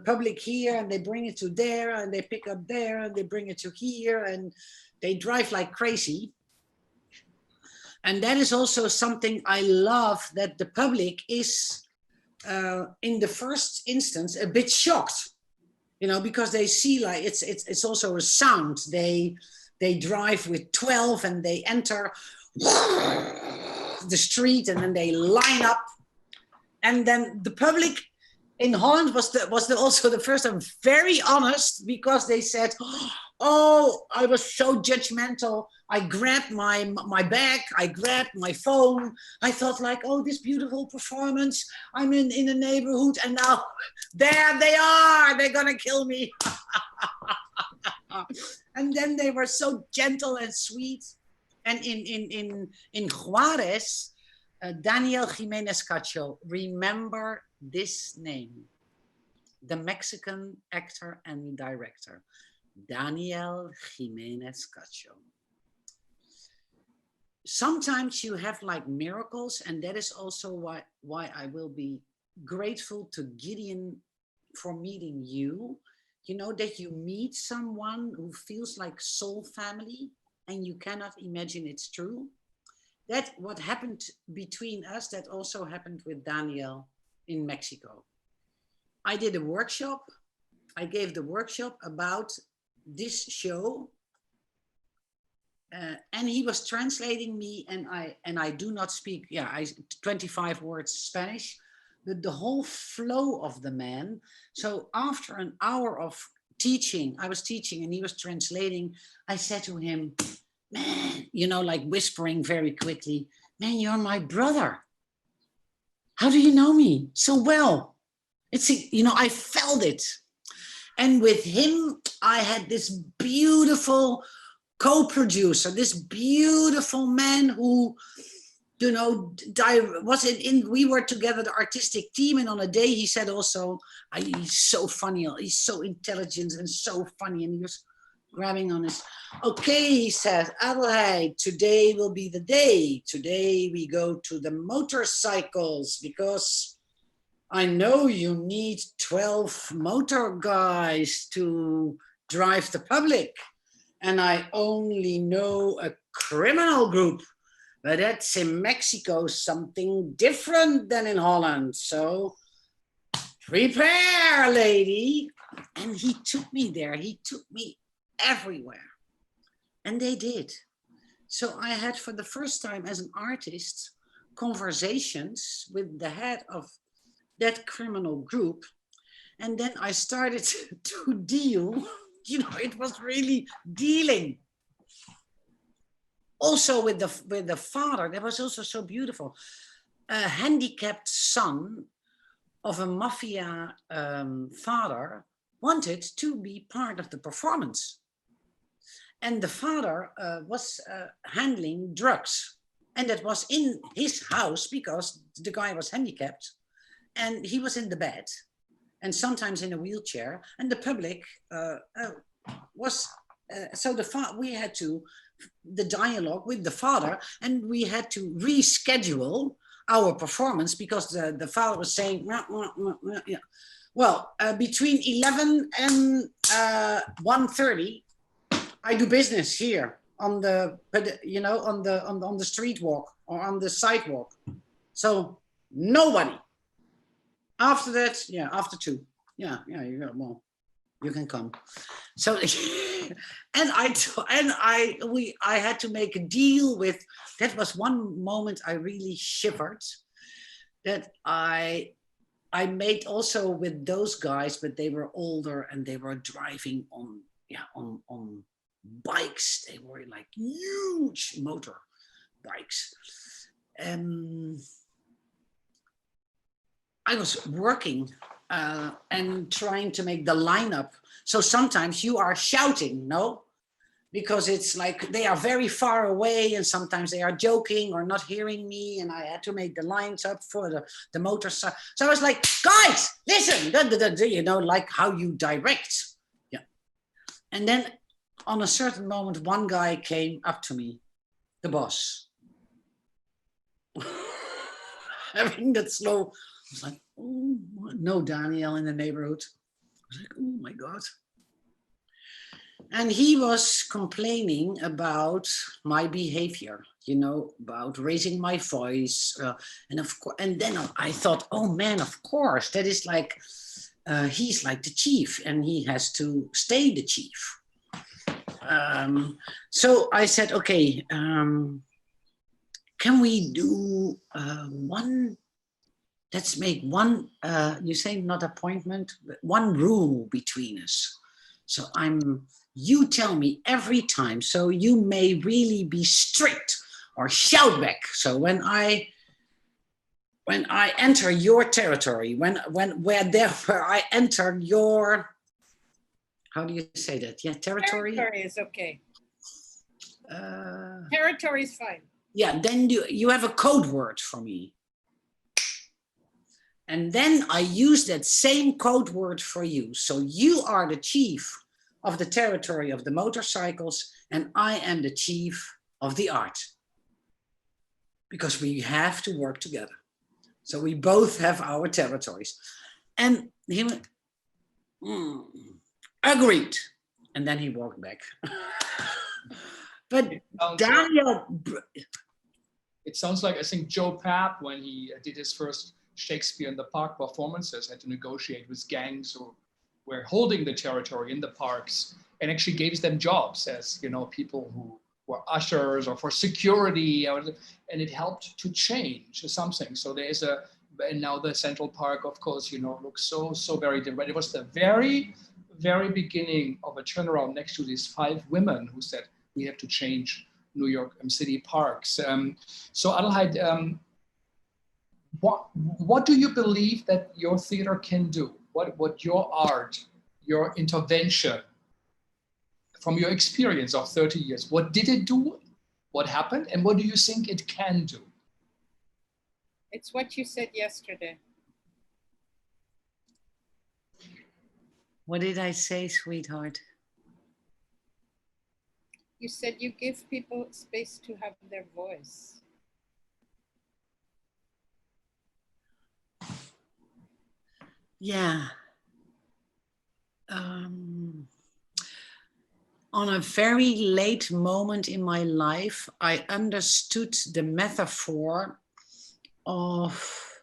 public here and they bring it to there, and they pick up there and they bring it to here, and they drive like crazy. And that is also something I love, that the public is in the first instance a bit shocked. You know, because they see like it's also a sound. They drive with 12 and they enter the street and then they line up, and then the public in Holland was also the first time very honest, because they said, oh, I was so judgmental. I grabbed my bag, I grabbed my phone. I thought like, oh, this beautiful performance. I'm in a neighborhood, and now there they are. They're gonna kill me. And then they were so gentle and sweet. And in Juarez, Daniel Jimenez Cacho, remember this name, the Mexican actor and director, Daniel Jimenez Cacho. Sometimes you have like miracles, and that is also why I will be grateful to Gideon for meeting you. You know, that you meet someone who feels like soul family and you cannot imagine it's true. That what happened between us, that also happened with Daniel in Mexico. I did a workshop. I gave the workshop about this show. And he was translating me, and I do not speak 25 words Spanish, but the whole flow of the man. So after an hour of teaching, I was teaching and he was translating. I said to him, man, you know, like whispering very quickly, man, you're my brother. How do you know me so well? It's, you know, I felt it. And with him, I had this beautiful co-producer, this beautiful man who, you know, we were together, the artistic team, and on a day he said also, he's so funny, he's so intelligent and so funny, and he was grabbing on his, okay, he says, Adelheid, today will be the day. Today we go to the motorcycles because I know you need 12 motor guys to drive the public. And I only know a criminal group, but that's in Mexico something different than in Holland. So prepare, lady. And he took me there. He took me everywhere. And they did. So I had, for the first time as an artist, conversations with the head of that criminal group. And then I started to deal, you know, it was really dealing. Also with the father, that was also so beautiful. A handicapped son of a mafia father wanted to be part of the performance. And the father was handling drugs. And that was in his house because the guy was handicapped and he was in the bed and sometimes in a wheelchair. And the public was, we had to, the dialogue with the father, and we had to reschedule our performance because the father was saying, yeah. Well, between 11 and 1:30, I do business here on the, you know, on the street walk or on the sidewalk. So nobody. After that, yeah, after 2, yeah, well, you can come. So, and I had to make a deal with. That was one moment I really shivered. That I made also with those guys, but they were older and they were driving on bikes. They were like huge motor bikes. I was working and trying to make the lineup. So sometimes you are shouting, no? Because it's like they are very far away and sometimes they are joking or not hearing me, and I had to make the lines up for the motorcycle. So I was like, guys, listen, you know, like how you direct. Yeah. And then on a certain moment, one guy came up to me, the boss. Having that slow, I was like, oh, no Daniel in the neighborhood. I was like, oh my God. And he was complaining about my behavior, you know, about raising my voice. And of course, and then I thought, oh man, of course, that is like, he's like the chief and he has to stay the chief. So I said, okay, can we do let's make one, you say not appointment, but one rule between us. So you tell me every time, so you may really be strict or shout back. So when I enter your territory, where I enter your, how do you say that? Yeah, territory? Territory is okay. Territory is fine. Yeah, then you have a code word for me. And then I use that same code word for you. So you are the chief of the territory of the motorcycles, and I am the chief of the art. Because we have to work together. So we both have our territories. And he went, agreed. And then he walked back. But Daniel... It sounds like, I think, Joe Papp, when he did his first Shakespeare in the Park performances, had to negotiate with gangs who were holding the territory in the parks and actually gave them jobs as, you know, people who were ushers or for security, and it helped to change something. So there is and now the Central Park, of course, you know, looks so very different. It was the very, very beginning of a turnaround next to these 5 women who said, we have to change New York City parks. So Adelheid, what do you believe that your theater can do? What your art, your intervention, from your experience of 30 years, what did it do? What happened? And what do you think it can do? It's what you said yesterday. What did I say, sweetheart? You said you give people space to have their voice. Yeah. On a very late moment in my life, I understood the metaphor of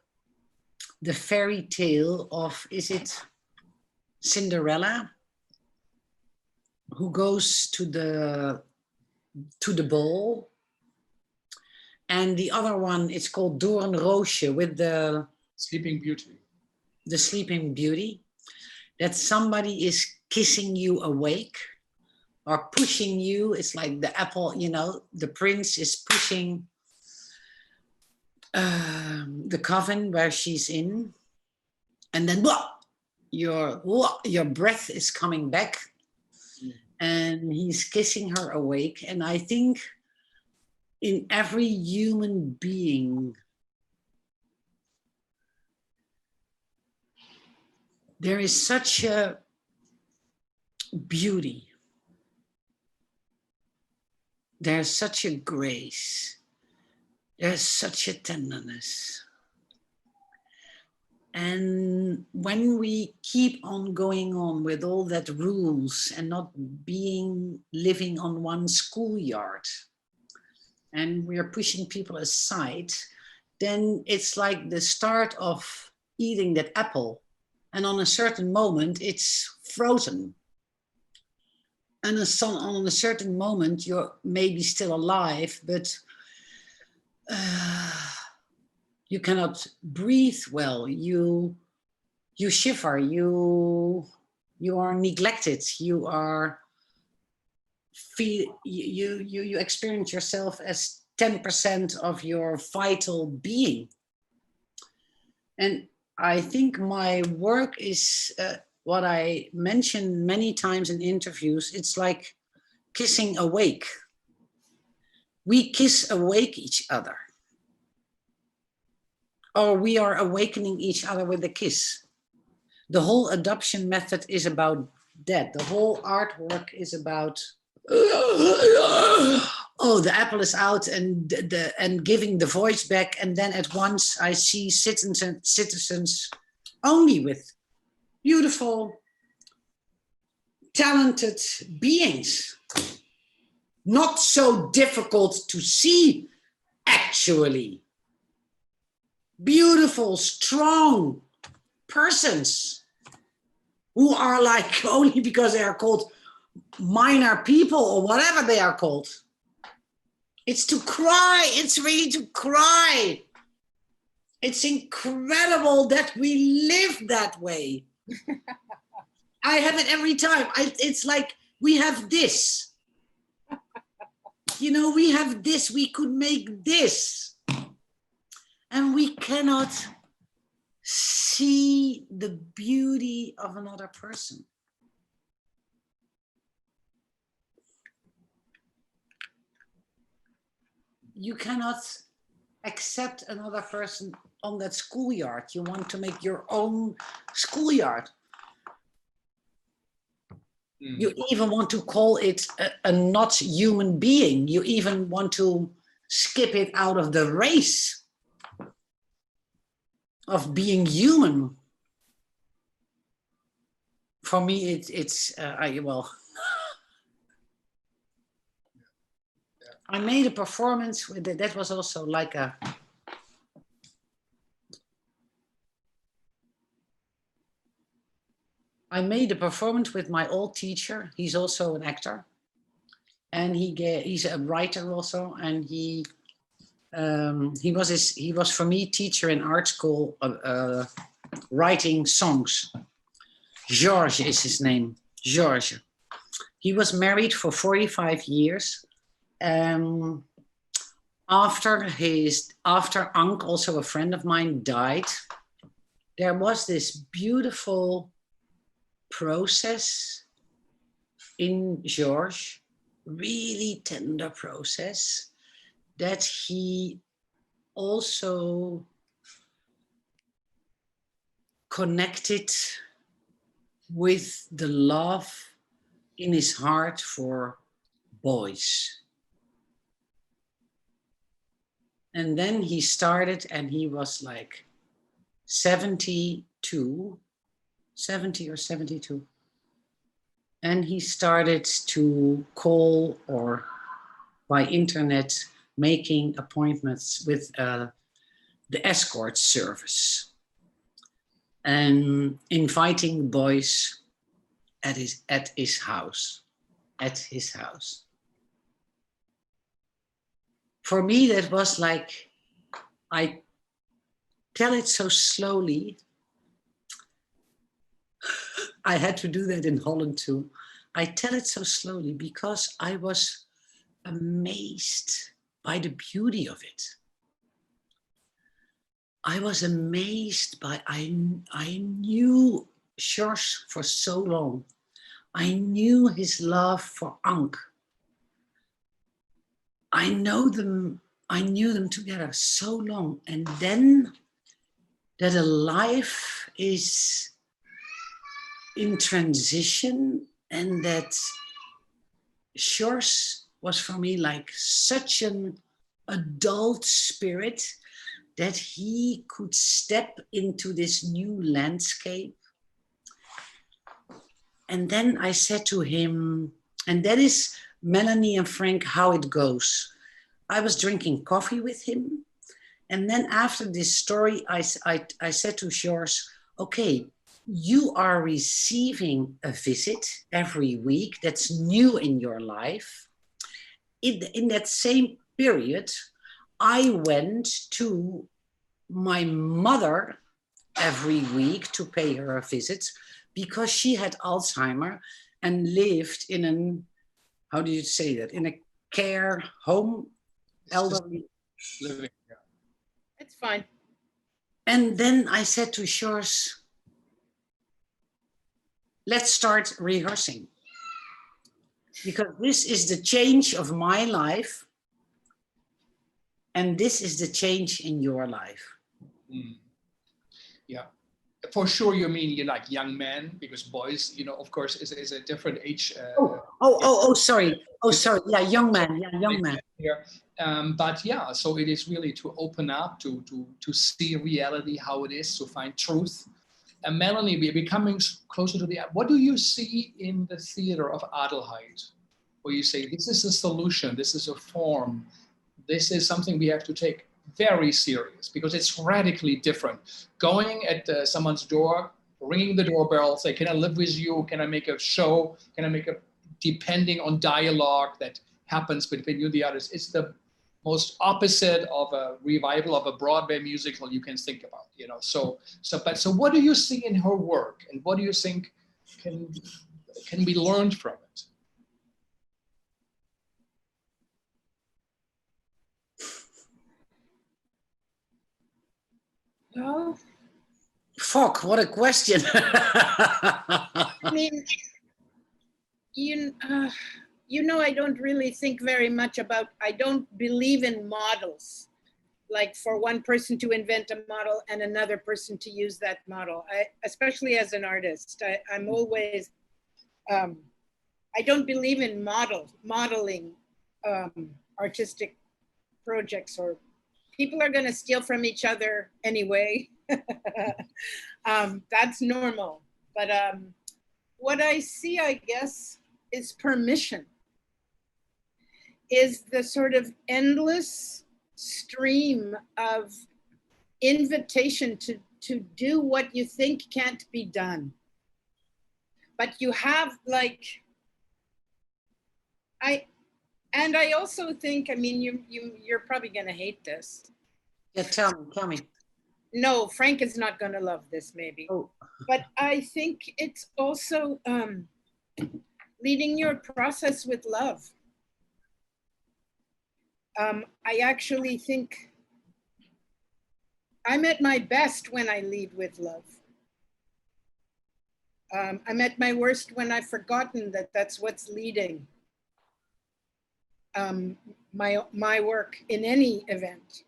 the fairy tale of, is it Cinderella, who goes to the ball, and the other one, it's called Doornroosje, with the Sleeping Beauty. the Sleeping Beauty, that somebody is kissing you awake or pushing you. It's like the apple, you know, the prince is pushing the coffin where she's in, and then your breath is coming back, and he's kissing her awake. And I think in every human being, there is such a beauty. There's such a grace. There's such a tenderness. And when we keep on going on with all that rules and not living on one schoolyard, and we are pushing people aside, then it's like the start of eating that apple. And on a certain moment, it's frozen. And on a certain moment, you're maybe still alive, but you cannot breathe well. You shiver. You are neglected. You are you experience yourself as 10% of your vital being. And I think my work is what I mentioned many times in interviews. It's like kissing awake. We kiss awake each other. Or we are awakening each other with a kiss. The whole adoption method is about that. The whole artwork is about, oh, the apple is out, and giving the voice back. And then at once I see citizens only with beautiful, talented beings. Not so difficult to see, actually. Beautiful, strong persons who are like, only because they are called minor people or whatever they are called. It's to cry. It's really to cry. It's incredible that we live that way. I have it every time. It's like we have this. You know, we have this. We could make this. And we cannot see the beauty of another person. You cannot accept another person on that schoolyard. You want to make your own schoolyard. You even want to call it a not human being. You even want to skip it out of the race of being human. For me, I made a performance with it. That was also like a, I made a performance with my old teacher. He's also an actor, and he's a writer also, and he was for me teacher in art school, writing songs. George is his name, George. He was married for 45 years. After Ank, also a friend of mine, died, there was this beautiful process in George, really tender process, that he also connected with the love in his heart for boys. And then he started, and he was like 70 or 72. And he started to call, or by internet, making appointments with the escort service. and inviting boys at his house. For me, that was like, I tell it so slowly. I had to do that in Holland too. I tell it so slowly because I was amazed by the beauty of it. I was amazed by, I knew George for so long. I knew his love for Ank. I knew them together so long. And then that a life is in transition, and that George was for me like such an adult spirit that he could step into this new landscape. And then I said to him, and that is, Melanie and Frank, how it goes. I was drinking coffee with him. And then after this story, I said to George, okay, you are receiving a visit every week that's new in your life. In that same period, I went to my mother every week to pay her a visit because she had Alzheimer and lived in an, how do you say that? In a care home, elderly living. Yeah. It's fine. And then I said to George, let's start rehearsing. Because this is the change of my life. And this is the change in your life. Mm. Yeah. For sure, you mean you like young men, because boys, you know, of course, is a different age. Sorry. Yeah, young man. Yeah, young man. Here. But yeah, so it is really to open up, to see reality, how it is, to find truth. And Melanie, we're coming closer to the end. What do you see in the theater of Adelheid, where you say, this is a solution, this is a form, this is something we have to take very serious, because it's radically different. Going at someone's door, ringing the doorbell, say, can I live with you? Can I make a show? Can I make a, depending on dialogue that happens between you and the others. It's the most opposite of a revival of a Broadway musical you can think about, you know. So what do you see in her work, and what do you think can be learned from it? Well, fuck, what a question. I mean, you know, I don't really think very much about, I don't believe in models, like for one person to invent a model and another person to use that model. Especially as an artist, I'm always, I don't believe in modeling artistic projects, or people are going to steal from each other anyway. That's normal. But what I see, I guess, is permission, is the sort of endless stream of invitation to do what you think can't be done. But you have like, I also think, I mean, you're probably gonna hate this. Yeah, tell me. No, Frank is not gonna love this maybe. Oh. But I think it's also leading your process with love. I actually think I'm at my best when I lead with love. I'm at my worst when I've forgotten that that's what's leading my work in any event.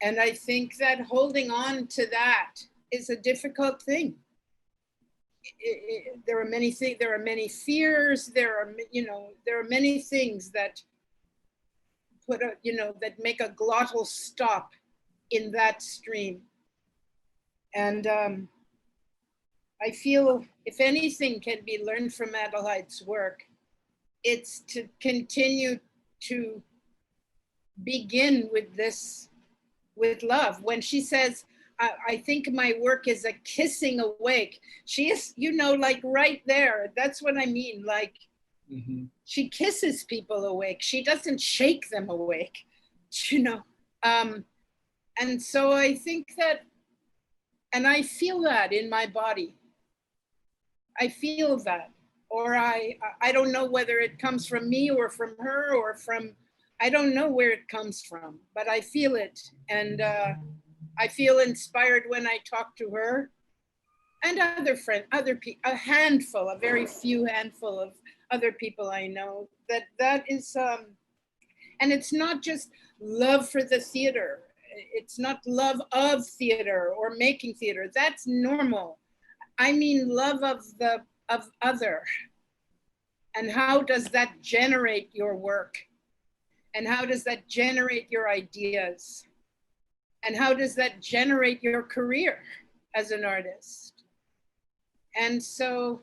And I think that holding on to that is a difficult thing. There are many things, there are many fears, there are many things that put a, that make a glottal stop in that stream. And I feel if anything can be learned from Adelheid's work, it's to continue to begin with this, with love. When she says, I think my work is a kissing awake. She is, you know, like right there. That's what I mean. Like, she kisses people awake. She doesn't shake them awake, you know. And so I think that, and I feel that in my body. I feel that, or I don't know whether it comes from me or from her or from, I don't know where it comes from, but I feel it. And I feel inspired when I talk to her and other friends, other people, a handful, a very few handful of other people I know, that is, and it's not just love for the theater. It's not love of theater or making theater. That's normal. I mean, love of other. And how does that generate your work? And how does that generate your ideas? And how does that generate your career as an artist? And so,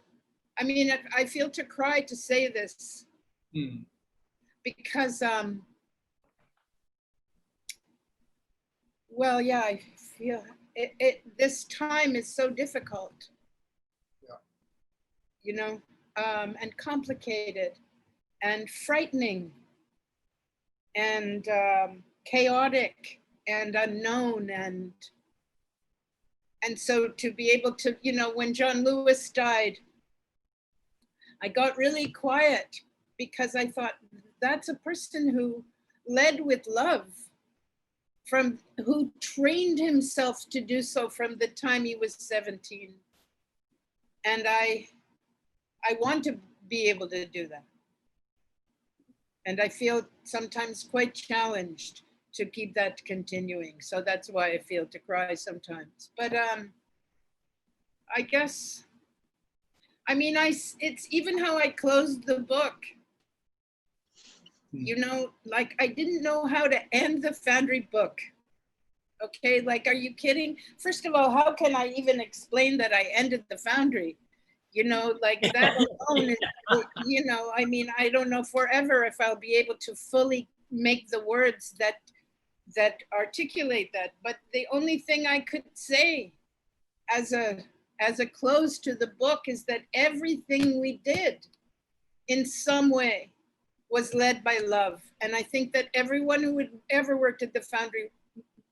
I mean, I feel to cry to say this because, well, yeah, I feel this time is so difficult, you know, and complicated and frightening and chaotic and unknown. And so to be able to, you know, when John Lewis died, I got really quiet because I thought that's a person who led with love, who trained himself to do so from the time he was 17. And I want to be able to do that. And I feel sometimes quite challenged to keep that continuing. So that's why I feel to cry sometimes. But I guess, I mean, it's even how I closed the book. You know, like I didn't know how to end the Foundry book. Okay, like, are you kidding? First of all, how can I even explain that I ended the Foundry? You know, like that alone is, you know, I mean, I don't know forever if I'll be able to fully make the words that articulate that. But the only thing I could say as a close to the book is that everything we did in some way was led by love. And I think that everyone who would ever worked at the Foundry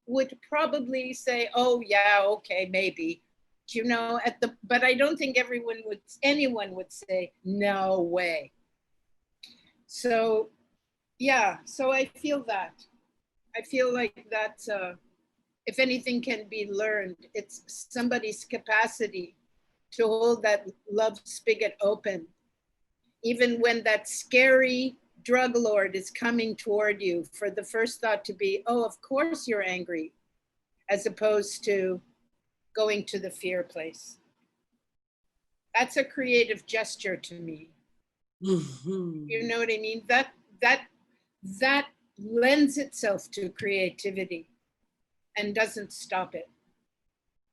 would probably say, oh yeah, okay, maybe, you know, but I don't think anyone would say, no way. So yeah, so I feel that. I feel like that if anything can be learned, it's somebody's capacity to hold that love spigot open, even when that scary drug lord is coming toward you, for the first thought to be, oh, of course you're angry, as opposed to going to the fear place. That's a creative gesture to me. You know what I mean? That lends itself to creativity and doesn't stop it.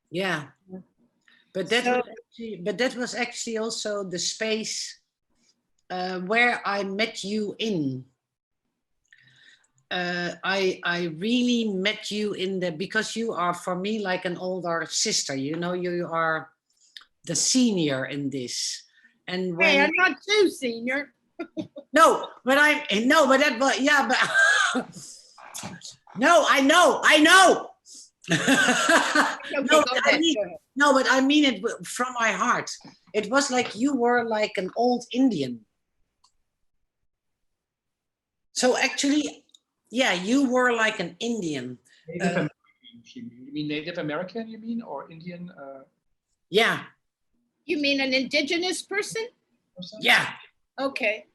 Yeah, but that was actually also the space where I met you in. I really met you in because you are for me like an older sister. You know, you are the senior in this. And when hey, I'm not too senior. no, but yeah, but no, I know. No, but I mean it from my heart. It was like you were like an old Indian. So actually, yeah, you were like an Indian. Native American, you mean Native American, you mean, or Indian? Yeah. You mean an indigenous person? Yeah. Okay.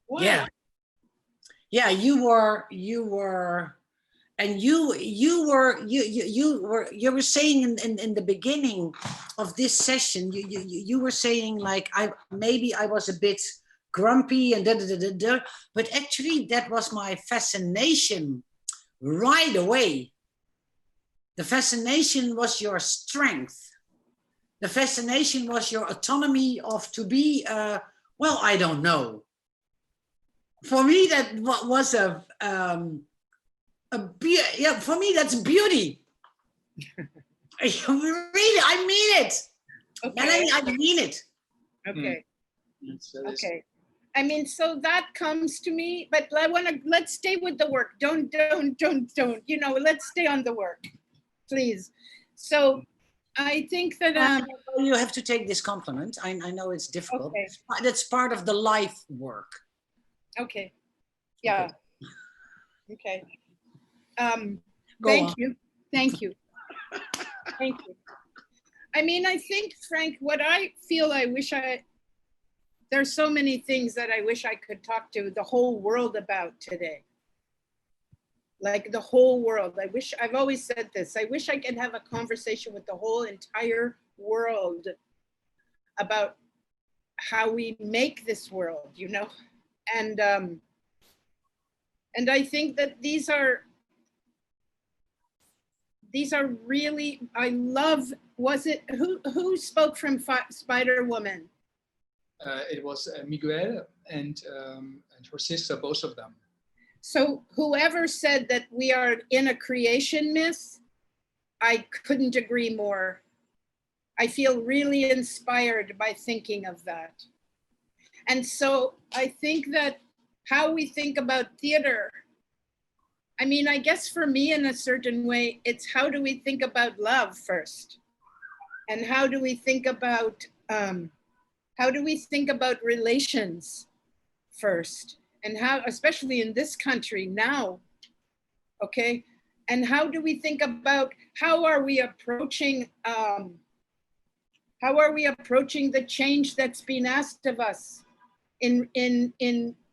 Wow. Yeah. Yeah, you were, and you were saying in the beginning of this session, you were saying like maybe I was a bit grumpy and but actually that was my fascination right away. The fascination was your strength. The fascination was your autonomy of to be well, I don't know. For me, that was for me, that's beauty. Really, I mean it. Okay. Melanie, I mean it. Okay. Okay. I mean, so that comes to me, but let's stay with the work. Don't, you know, let's stay on the work, please. So I think that, you have to take this compliment. I know it's difficult. Okay. That's part of the life work. okay. Yeah. Okay. Go Thank on. you. Thank you. Thank you. I mean, I think, Frank, what I feel there's so many things that I wish I could talk to the whole world about today. Like the whole world. I've always said this, I wish I could have a conversation with the whole entire world about how we make this world, you know? And I think that these are really, I love, who spoke from Spider Woman? It was Miguel and her sister, both of them. So whoever said that we are in a creation myth, I couldn't agree more. I feel really inspired by thinking of that. And so I think that how we think about theater, I mean, I guess for me in a certain way, it's how do we think about love first? And how do we think about relations first? And how, especially in this country now, okay? And how do we think about, how are we approaching the change that's been asked of us in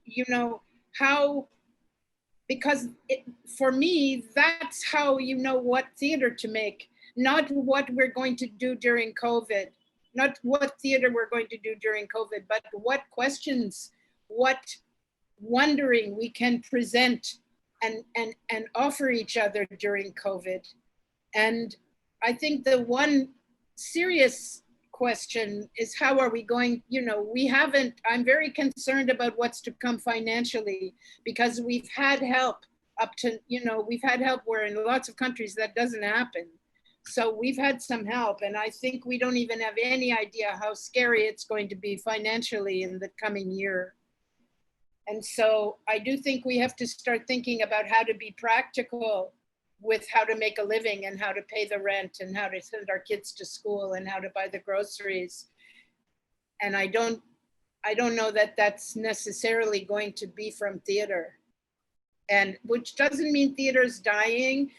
you know, how, because for me, that's how you know what theater to make, not what we're going to do during COVID, not what theater we're going to do during COVID, but what questions, what wondering we can present and offer each other during COVID. And I think the one serious question is, how are we going, you know, I'm very concerned about what's to come financially, because we've had help up to, you know, we've had help where in lots of countries that doesn't happen. So we've had some help, and I think we don't even have any idea how scary it's going to be financially in the coming year. And so I do think we have to start thinking about how to be practical with how to make a living and how to pay the rent and how to send our kids to school and how to buy the groceries. And I don't know that that's necessarily going to be from theater. And which doesn't mean theater's dying.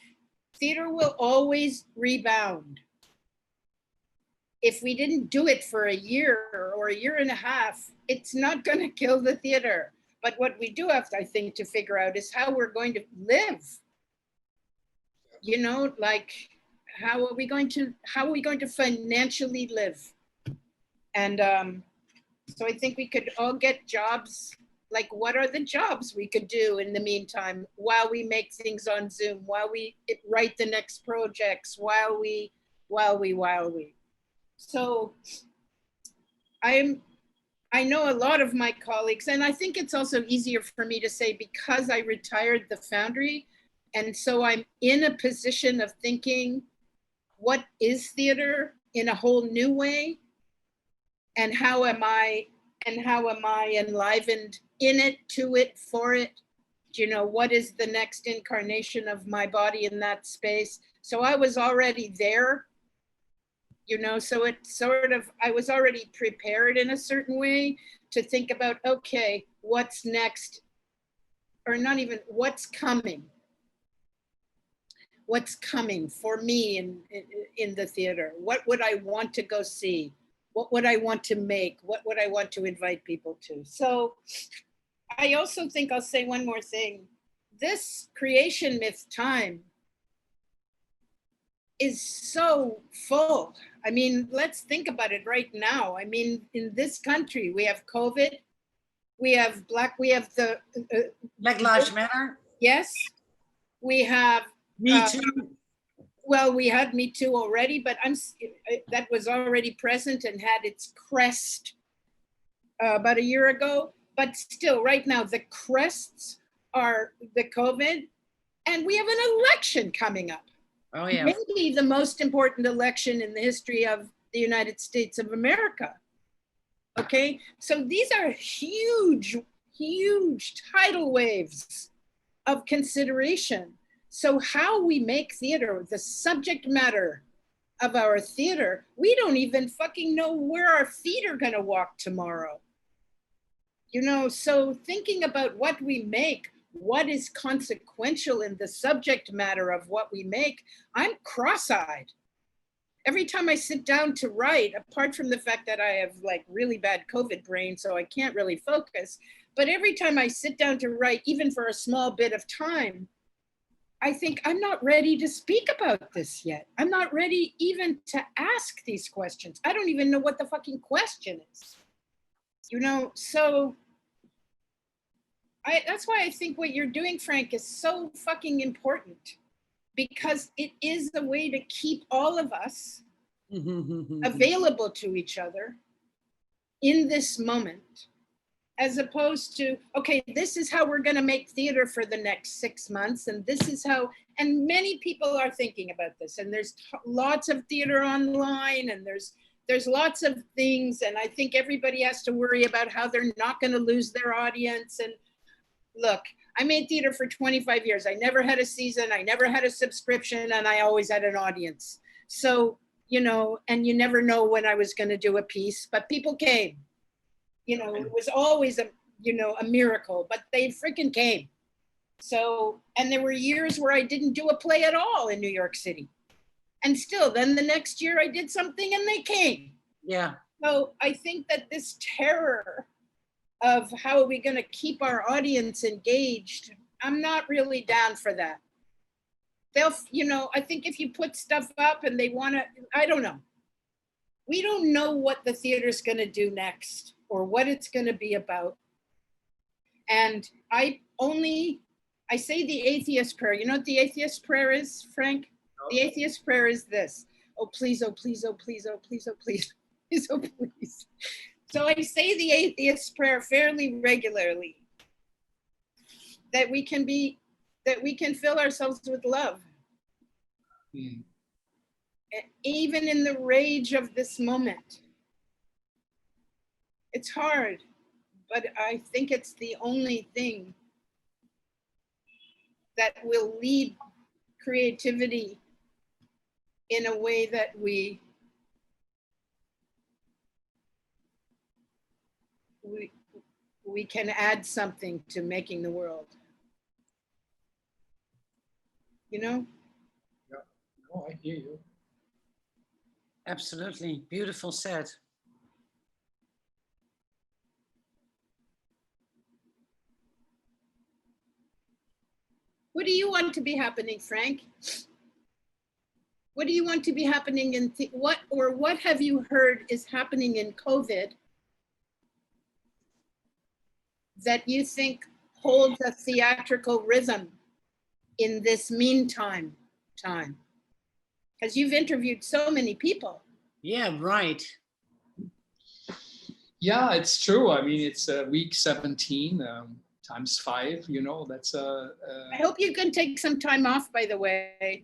Theater will always rebound. If we didn't do it for a year or a year and a half, it's not going to kill the theater. But what we do have to, I think, to figure out is how we're going to live. You know, like how are we going to financially live? And so I think we could all get jobs. Like, what are the jobs we could do in the meantime while we make things on Zoom, while we write the next projects, while we. So I know a lot of my colleagues, and I think it's also easier for me to say because I retired the Foundry. And so I'm in a position of thinking, what is theater in a whole new way? And how am I enlivened in it, to it, for it? You know, what is the next incarnation of my body in that space? So I was already there, you know, so it sort of, I was already prepared in a certain way to think about, okay, what's next? Or not even, what's coming? What's coming for me in the theater? What would I want to go see? What would I want to make? What would I want to invite people to? So I also think I'll say one more thing. This creation myth time is so full. I mean, let's think about it right now. I mean, in this country, we have COVID, we have Black Lives Matter. Yes, we have Me Too. Well, we had Me Too already, but that was already present and had its crest about a year ago. But still, right now, the crests are the COVID, and we have an election coming up. Oh, yeah. Maybe the most important election in the history of the United States of America. Okay, so these are huge, huge tidal waves of consideration. So how we make theater, the subject matter of our theater, we don't even fucking know where our feet are gonna walk tomorrow. You know, so thinking about what we make, what is consequential in the subject matter of what we make, I'm cross-eyed. Every time I sit down to write, apart from the fact that I have like really bad COVID brain, so I can't really focus, but every time I sit down to write, even for a small bit of time, I think I'm not ready to speak about this yet. I'm not ready even to ask these questions. I don't even know what the fucking question is. You know, so that's why I think what you're doing, Frank, is so fucking important, because it is a way to keep all of us available to each other in this moment, as opposed to, okay, this is how we're going to make theater for the next 6 months. And this is how, and many people are thinking about this, and there's lots of theater online, and there's lots of things. And I think everybody has to worry about how they're not going to lose their audience. And look, I made theater for 25 years. I never had a season. I never had a subscription, and I always had an audience. So, you know, and you never know when I was going to do a piece, but people came. You know, it was always a miracle, but they freaking came. So, and there were years where I didn't do a play at all in New York City. And still, then the next year I did something and they came. Yeah. So I think that this terror of how are we going to keep our audience engaged, I'm not really down for that. They'll, you know, I think if you put stuff up and they want to, I don't know. We don't know what the theater's going to do next or what it's going to be about. And I say the atheist prayer. You know what the atheist prayer is, Frank? No. The atheist prayer is this: oh, please, oh, please, oh, please, oh, please, oh, please, please, oh, please. So I say the atheist prayer fairly regularly, that we can fill ourselves with love. Even in the rage of this moment. It's hard, but I think it's the only thing that will lead creativity in a way that we can add something to making the world. You know? Yeah, no, I hear you. Absolutely, beautiful said. What do you want to be happening, Frank? What do you want to be happening in what have you heard is happening in COVID that you think holds a theatrical rhythm in this meantime time? Because you've interviewed so many people. Yeah, right. Yeah, it's true. I mean, it's week 17 times 5, you know, that's I hope you can take some time off, by the way.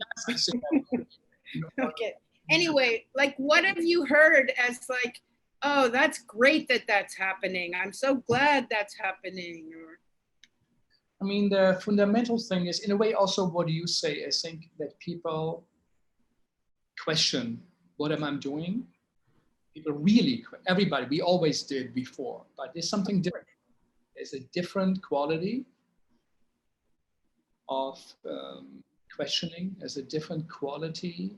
Okay. Anyway, like, what have you heard as like, oh, that's great that that's happening. I'm so glad that's happening. Or... I mean, the fundamental thing is, in a way, also what you say. I think that people question, what am I doing? People really, everybody, we always did before, but there's something different. There's a different quality of questioning. There's a different quality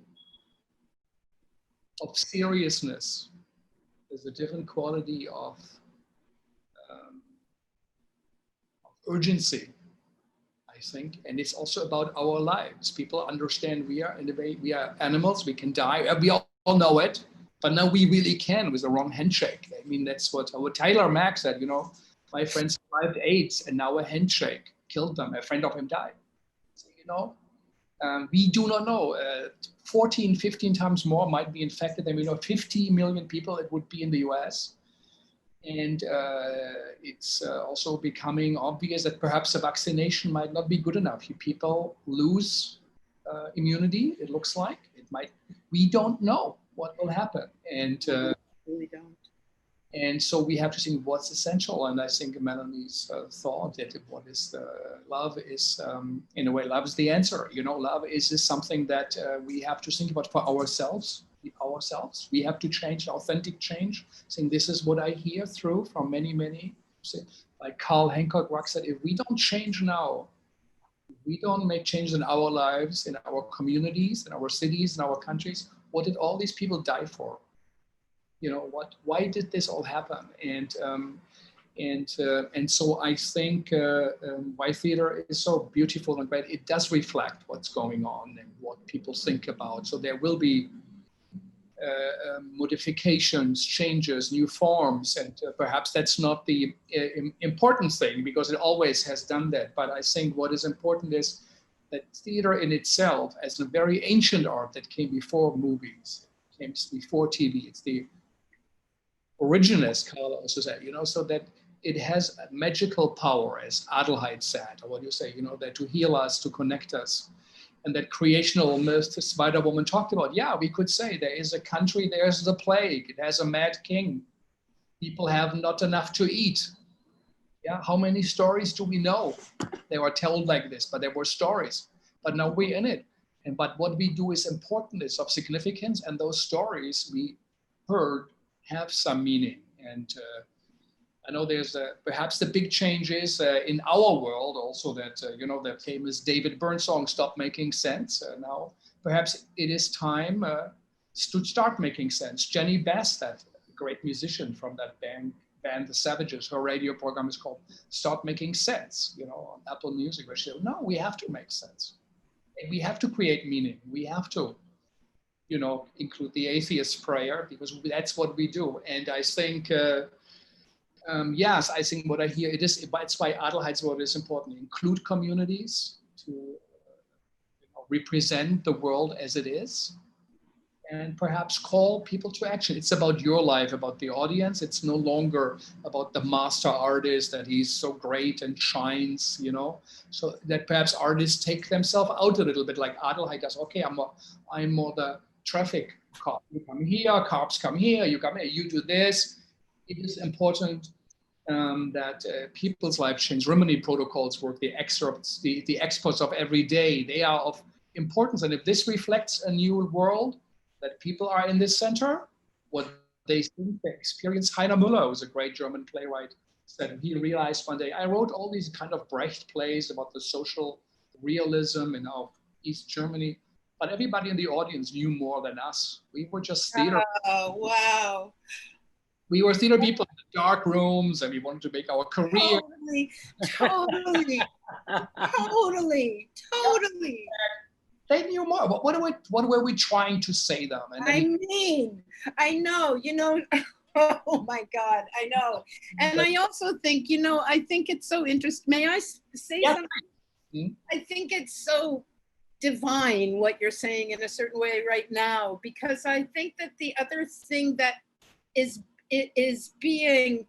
of seriousness. There's a different quality of urgency, I think. And it's also about our lives. People understand we are, in a way, we are animals, we can die. We all know it, but now we really can with the wrong handshake. I mean, that's what Tyler Mack said, you know, my friend survived AIDS and now a handshake killed them. A friend of him died. So, you know, we do not know. 14, 15 times more might be infected than we know. 50 million people it would be in the US. And it's also becoming obvious that perhaps a vaccination might not be good enough. People lose immunity, it looks like. It might, we don't know what will happen. And Really don't. and so we have to think what's essential. And I think Melanie's thought that what is the love is, in a way, love is the answer. You know, love is something that we have to think about for ourselves. We have to change, authentic change. Saying this is what I hear through from many, like Carl Hancock said, if we don't change now, we don't make change in our lives, in our communities, in our cities, in our countries, what did all these people die for? You know, why did this all happen? And so I think why theater is so beautiful and great. It does reflect what's going on and what people think about. So there will be modifications, changes, new forms, and perhaps that's not the important thing because it always has done that. But I think what is important is that theater in itself, as a very ancient art that came before movies, came before TV, it's the origin, as Carla also said, you know, so that it has a magical power, as Adelheid said, or what do you say, you know, that to heal us, to connect us. And that creational myth Spider Woman talked about. Yeah, we could say there is a country, there's the plague, it has a mad king. People have not enough to eat. Yeah, how many stories do we know? They were told like this, but there were stories. But now we're in it. But what we do is important, is of significance, and those stories we heard have some meaning. And I know there's perhaps the big change is in our world also that, you know, the famous David Byrne song, Stop Making Sense. Now, perhaps it is time to start making sense. Jenny Best, that great musician from that band The Savages, her radio program is called Stop Making Sense, you know, on Apple Music, where she said, no, we have to make sense. And we have to create meaning. We have to, you know, include the atheist prayer because that's what we do. And I think, yes, I think what I hear, it's why Adelheid's word is important. Include communities to represent the world as it is and perhaps call people to action. It's about your life, about the audience. It's no longer about the master artist that he's so great and shines, you know, so that perhaps artists take themselves out a little bit like Adelheid does. Okay, I'm more the traffic cop. You come here, cops come here, you come here, you do this. It is important that people's lives change. Rimini protocols work, the excerpts, the exports of every day, they are of importance. And if this reflects a new world, that people are in this center, what they think they experience. Heiner Müller, who's a great German playwright, said he realized one day, I wrote all these kind of Brecht plays about the social realism in our East Germany, but everybody in the audience knew more than us. We were just theater. Oh, wow. We were theater people in the dark rooms and we wanted to make our career. Totally. They knew more. What were we trying to say them? And I know, you know, oh my God, I know. And I also think, you know, I think it's so interesting. May I say something? Mm-hmm. I think it's so divine what you're saying in a certain way right now, because I think that the other thing that is being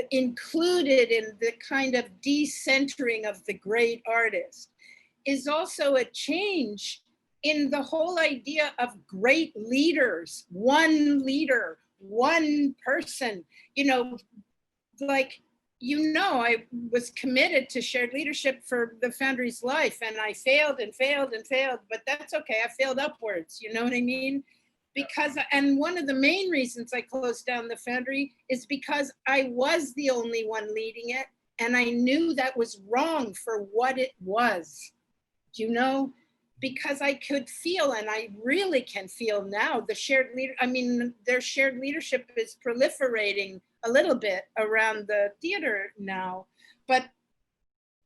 included in the kind of decentering of the great artist is also a change in the whole idea of great leaders, one leader, one person, you know, like, you know, I was committed to shared leadership for the Foundry's life and I failed, but that's okay, I failed upwards, you know what I mean? Because, and one of the main reasons I closed down the Foundry is because I was the only one leading it and I knew that was wrong for what it was, you know? Because I could feel, and I really can feel now, the shared leader, I mean, their shared leadership is proliferating a little bit around the theater now, but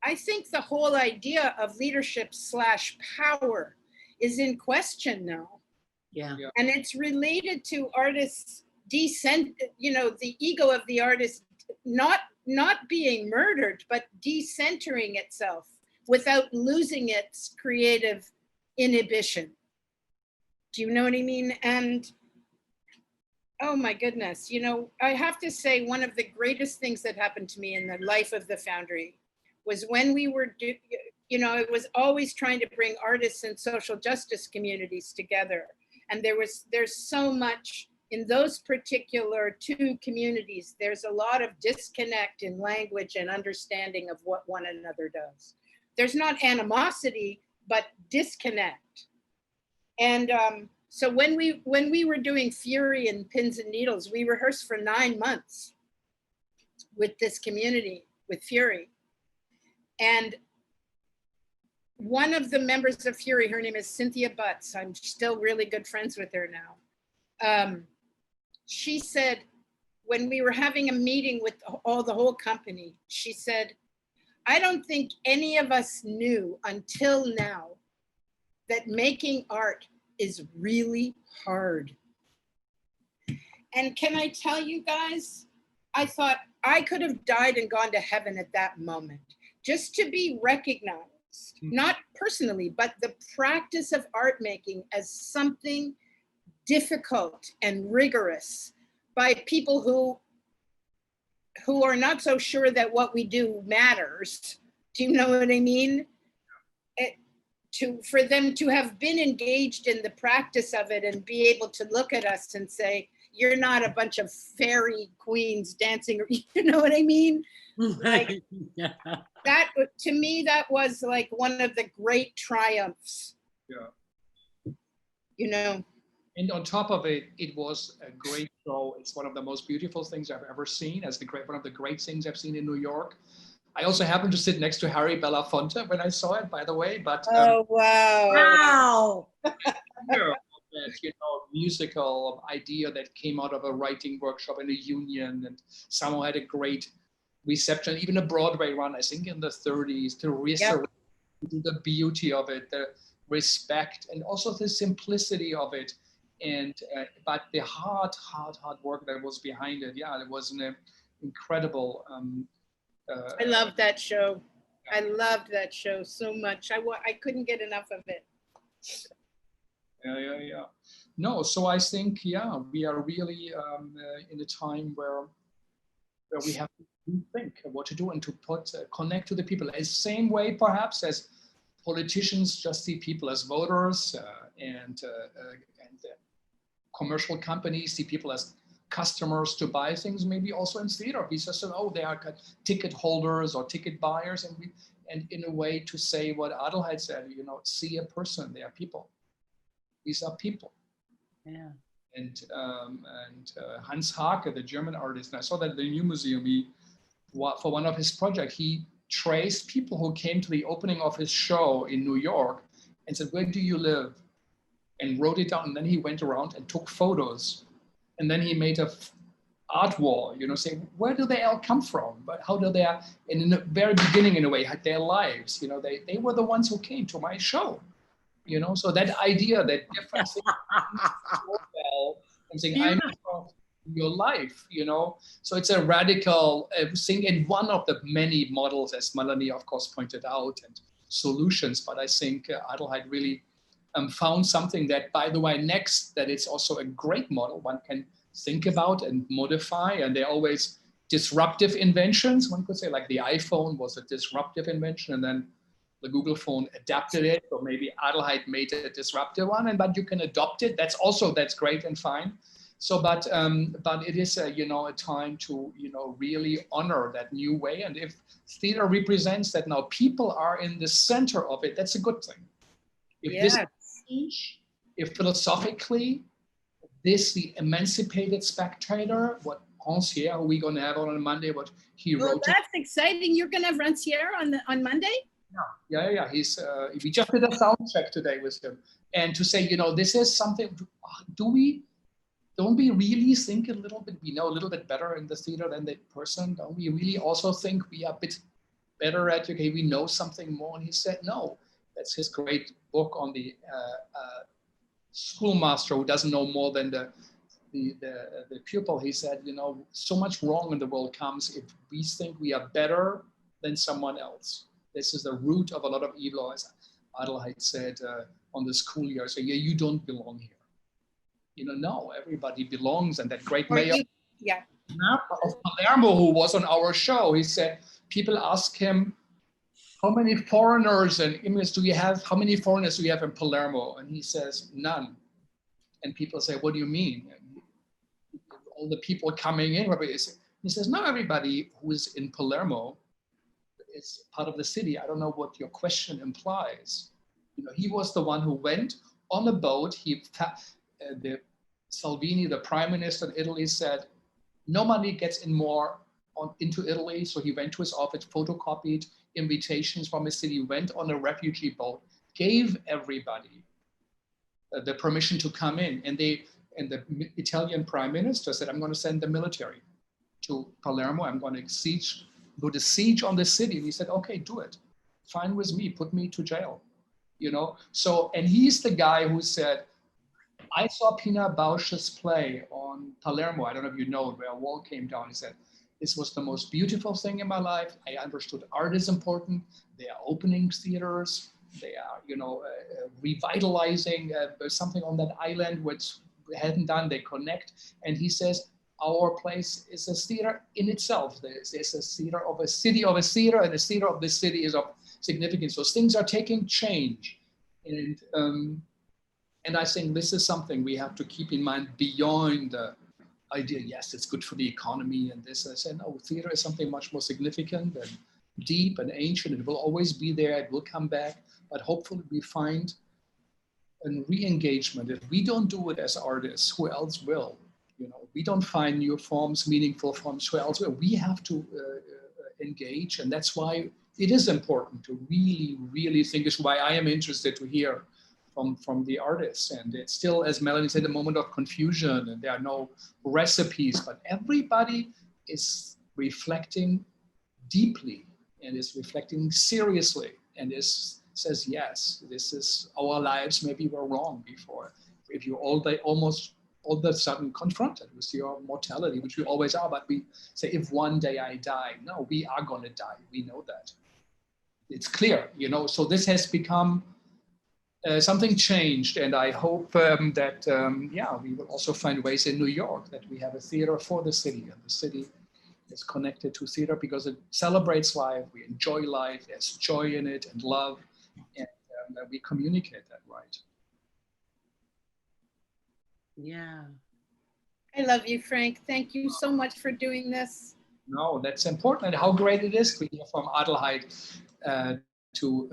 I think the whole idea of leadership / power is in question now. Yeah. And it's related to artists you know, the ego of the artist not being murdered, but decentering itself without losing its creative inhibition. Do you know what I mean? And oh my goodness, you know, I have to say one of the greatest things that happened to me in the life of the Foundry was when we were you know, it was always trying to bring artists and social justice communities together. And there's so much in those particular two communities, there's a lot of disconnect in language and understanding of what one another does. There's not animosity, but disconnect. And so when we were doing Fury and Pins and Needles, we rehearsed for 9 months with this community, with Fury. And one of the members of Fury, her name is Cynthia Butts. I'm still really good friends with her now. She said, when we were having a meeting with the whole company, she said, I don't think any of us knew until now that making art is really hard. And can I tell you guys, I thought I could have died and gone to heaven at that moment, just to be recognized, not personally, but the practice of art making as something difficult and rigorous by people who are not so sure that what we do matters. Do you know what I mean? For them to have been engaged in the practice of it and be able to look at us and say, you're not a bunch of fairy queens dancing, you know what I mean? Like, Yeah. that, to me, that was like one of the great triumphs. Yeah. You know? And on top of it, it was a great show. It's one of the most beautiful things I've ever seen, one of the great things I've seen in New York. I also happened to sit next to Harry Belafonte when I saw it, by the way. But oh, wow. Wow. that, musical idea that came out of a writing workshop in a union, and somehow had a great reception, even a Broadway run, I think in the 30s, to resurrect the beauty of it, the respect, and also the simplicity of it. And but the hard work that was behind it, it was an incredible. I love that show. I loved that show so much. I couldn't get enough of it. Yeah. No, so I think, we are really in a time where we have to think what to do and to connect to the people. The same way, perhaps, as politicians just see people as voters and commercial companies see people as customers to buy things, maybe also in theater. We just say, they are ticket holders or ticket buyers, and in a way to say what Adelheid said, see a person, they are people. These are people. Yeah. And Hans Hake, the German artist, and I saw that at the New Museum, for one of his projects, he traced people who came to the opening of his show in New York and said, where do you live? And wrote it down. And then he went around and took photos. And then he made a art wall, saying, where do they all come from? But how do they, and in the very beginning, in a way, had their lives. They were the ones who came to my show. So that idea that different things and saying, I'm from your life, So it's a radical thing, and one of the many models, as Melanie, of course, pointed out, and solutions. But I think Adelheid really found something that, by the way, that it's also a great model one can think about and modify. And they're always disruptive inventions. One could say, like the iPhone was a disruptive invention, and then the Google phone adapted it, or maybe Adelheid made a disruptive one, but you can adopt it. That's great and fine. So, but it is a time to really honor that new way. And if theater represents that now people are in the center of it, that's a good thing. If this is, if philosophically the emancipated spectator, what Rancière, who we're going to have on Monday, what he wrote. That's exciting. You're going to have Rancière on Monday? Yeah. He's we just did a sound check today with him, and to say, this is something. Don't we really think a little bit? We know a little bit better in the theater than the person. Don't we really also think we are a bit better at? Okay, we know something more. And he said, no. That's his great book on the schoolmaster who doesn't know more than the pupil. He said, so much wrong in the world comes if we think we are better than someone else. This is the root of a lot of evil, as Adelheid said on the school year. So you don't belong here. No, everybody belongs. And that great mayor of Palermo, who was on our show, he said, people ask him, how many foreigners and immigrants do you have? How many foreigners do you have in Palermo? And he says, none. And people say, what do you mean? And all the people coming in, he says, no, everybody who is in Palermo is part of the city. I don't know what your question implies. You know, he was the one who went on a boat. The Salvini, the prime minister of Italy, said, nobody gets in more into Italy. So he went to his office, photocopied invitations from his city, went on a refugee boat, gave everybody the permission to come in. And the Italian prime minister said, I'm going to send the military to Palermo. I'm going to put a siege on the city. And he said, okay, do it. Fine with me, put me to jail. You know, so, and he's the guy who said, I saw Pina Bausch's play on Palermo. I don't know if you know it, where a wall came down. He said, this was the most beautiful thing in my life. I understood art is important. They are opening theaters. They are, you know, revitalizing something on that island which we hadn't done. They connect. And he says, our place is a theater in itself. There's a theater of a city of a theater, and the theater of the city is of significance. So things are taking change. And I think this is something we have to keep in mind beyond the idea, yes, it's good for the economy and this. I said, no, theater is something much more significant and deep and ancient. It will always be there. It will come back. But hopefully we find a re-engagement. If we don't do it as artists, who else will? You know, we don't find new forms, meaningful forms, who else will? We have to engage. And that's why it is important to really, really think. Is why I am interested to hear from the artists. And it's still, as Melanie said, a moment of confusion, and there are no recipes, but everybody is reflecting deeply and is reflecting seriously and says, yes, this is our lives. Maybe we're wrong before. If you're almost all of a sudden confronted with your mortality, which we always are, but we say, if one day I die, no, we are going to die. We know that. It's clear, you know, so this has become something changed, and I hope that, yeah, we will also find ways in New York that we have a theater for the city, and the city is connected to theater because it celebrates life, we enjoy life, there's joy in it and love, and we communicate that right. Yeah. I love you, Frank. Thank you so much for doing this. No, that's important, and how great it is to hear from Adelheid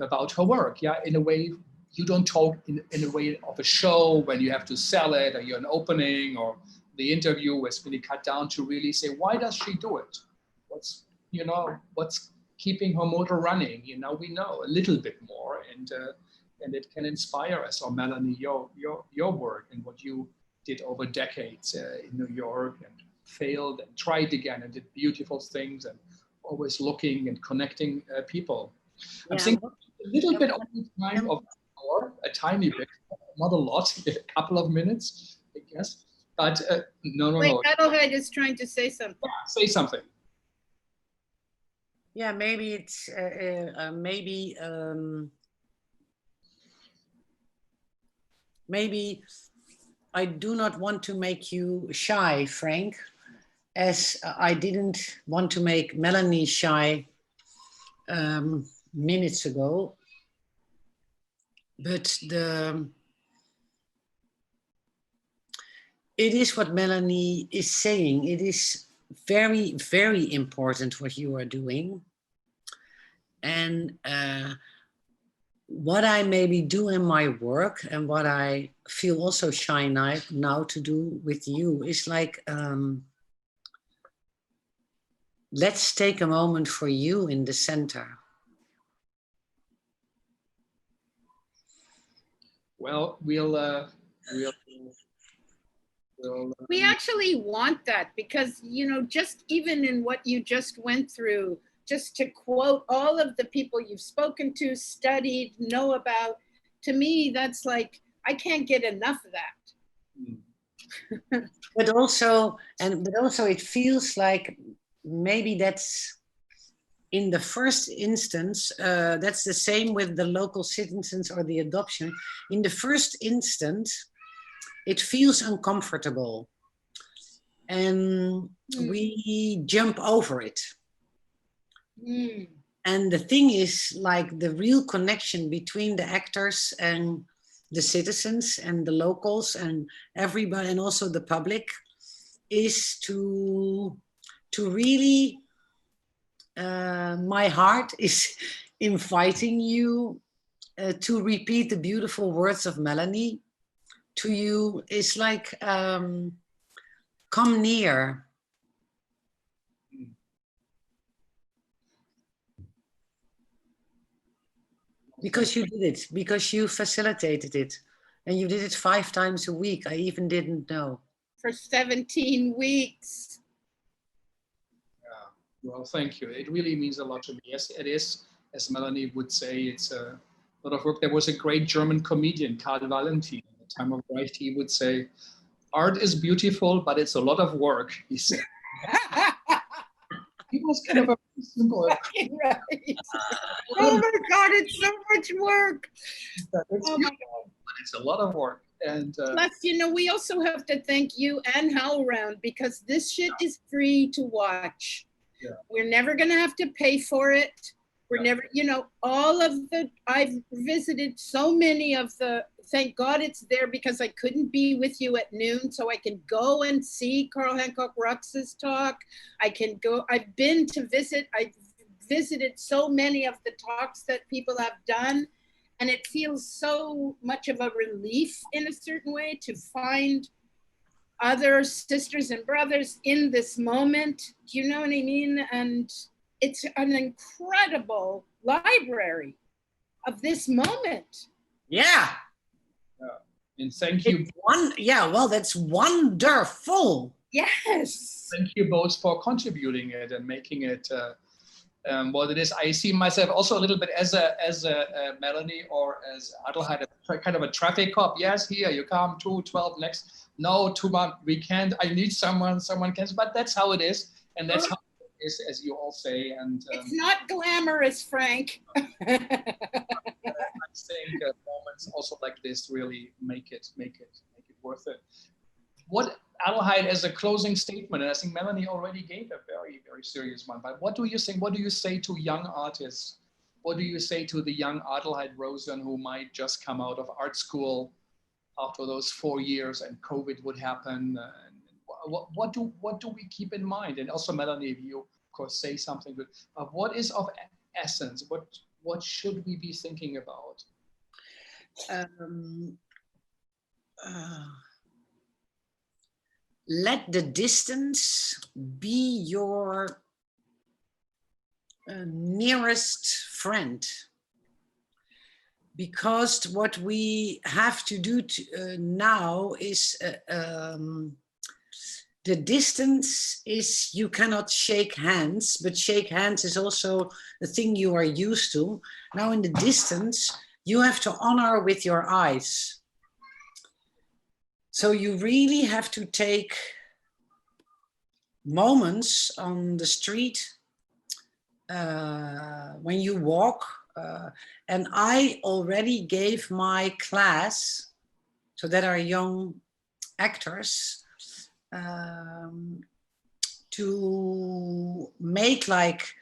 about her work. Yeah, in a way, you don't talk in a way of a show when you have to sell it, or you're an opening, or the interview was really cut down to really say, why does she do it? What's keeping her motor running? You know, we know a little bit more, and it can inspire us. Or Melanie, your work and what you did over decades in New York, and failed and tried again and did beautiful things, and always looking and connecting people. Yeah. I'm thinking a little bit of the time of a tiny bit, not a lot, a couple of minutes, I guess. But no. Wait, Adelheid is trying to say something. Yeah, say something. Yeah, maybe it's maybe I do not want to make you shy, Frank, as I didn't want to make Melanie shy minutes ago. But it is what Melanie is saying. It is very, very important what you are doing. And what I maybe do in my work, and what I feel also shy now to do with you, is like, let's take a moment for you in the center. Well, we actually want that, because, you know, just even in what you just went through, just to quote all of the people you've spoken to, studied, know about, to me, that's like, I can't get enough of that. But also it feels like maybe that's, in the first instance, that's the same with the local citizens or the adoption. In the first instance, it feels uncomfortable, and we jump over it. And the thing is, like, the real connection between the actors and the citizens and the locals and everybody, and also the public, is to really, my heart is inviting you to repeat the beautiful words of Melanie to you. It's like, come near. Because you did it, because you facilitated it. And you did it 5 times a week. I even didn't know. For 17 weeks. Yeah. Well, thank you. It really means a lot to me. Yes, it is. As Melanie would say, it's a lot of work. There was a great German comedian, Karl Valentin, at the time of Brecht. He would say, art is beautiful, but it's a lot of work, he said. He was kind of a simple. Right. Oh my God, it's so much work. It's oh my God. But it's a lot of work. And plus, you know, we also have to thank you and HowlRound, because this shit is free to watch. Yeah. We're never going to have to pay for it. We're never, you know, all of the, I've visited so many of the, thank God it's there, because I couldn't be with you at noon, so I can go and see Carl Hancock Rux's talk. I can go, I've been to visit, I've visited so many of the talks that people have done, and it feels so much of a relief in a certain way to find other sisters and brothers in this moment. Do you know what I mean? And it's an incredible library of this moment. Yeah. And thank you. Well, that's wonderful. Yes. Thank you both for contributing it and making it what it is. I see myself also a little bit as a Melanie or as Adelheid, kind of a traffic cop. Yes, here you come, 2:12 next. No, 2 months, we can't. I need someone can. But that's how it is, and that's how it is, as you all say. And it's not glamorous, Frank. I think moments also like this really make it worth it. What, Adelheid, as a closing statement, and I think Melanie already gave a very, very serious one, but what do you think, what do you say to young artists? What do you say to the young Adelheid Roosen who might just come out of art school after those 4 years and COVID would happen? What do we keep in mind? And also, Melanie, if you, of course, say something good, what is of essence? What should we be thinking about? Let the distance be your nearest friend, because what we have to do now is the distance is, you cannot shake hands, but shake hands is also the thing you are used to. Now in the distance, you have to honor with your eyes. So you really have to take moments on the street when you walk. And I already gave my class, so that are young actors, to make like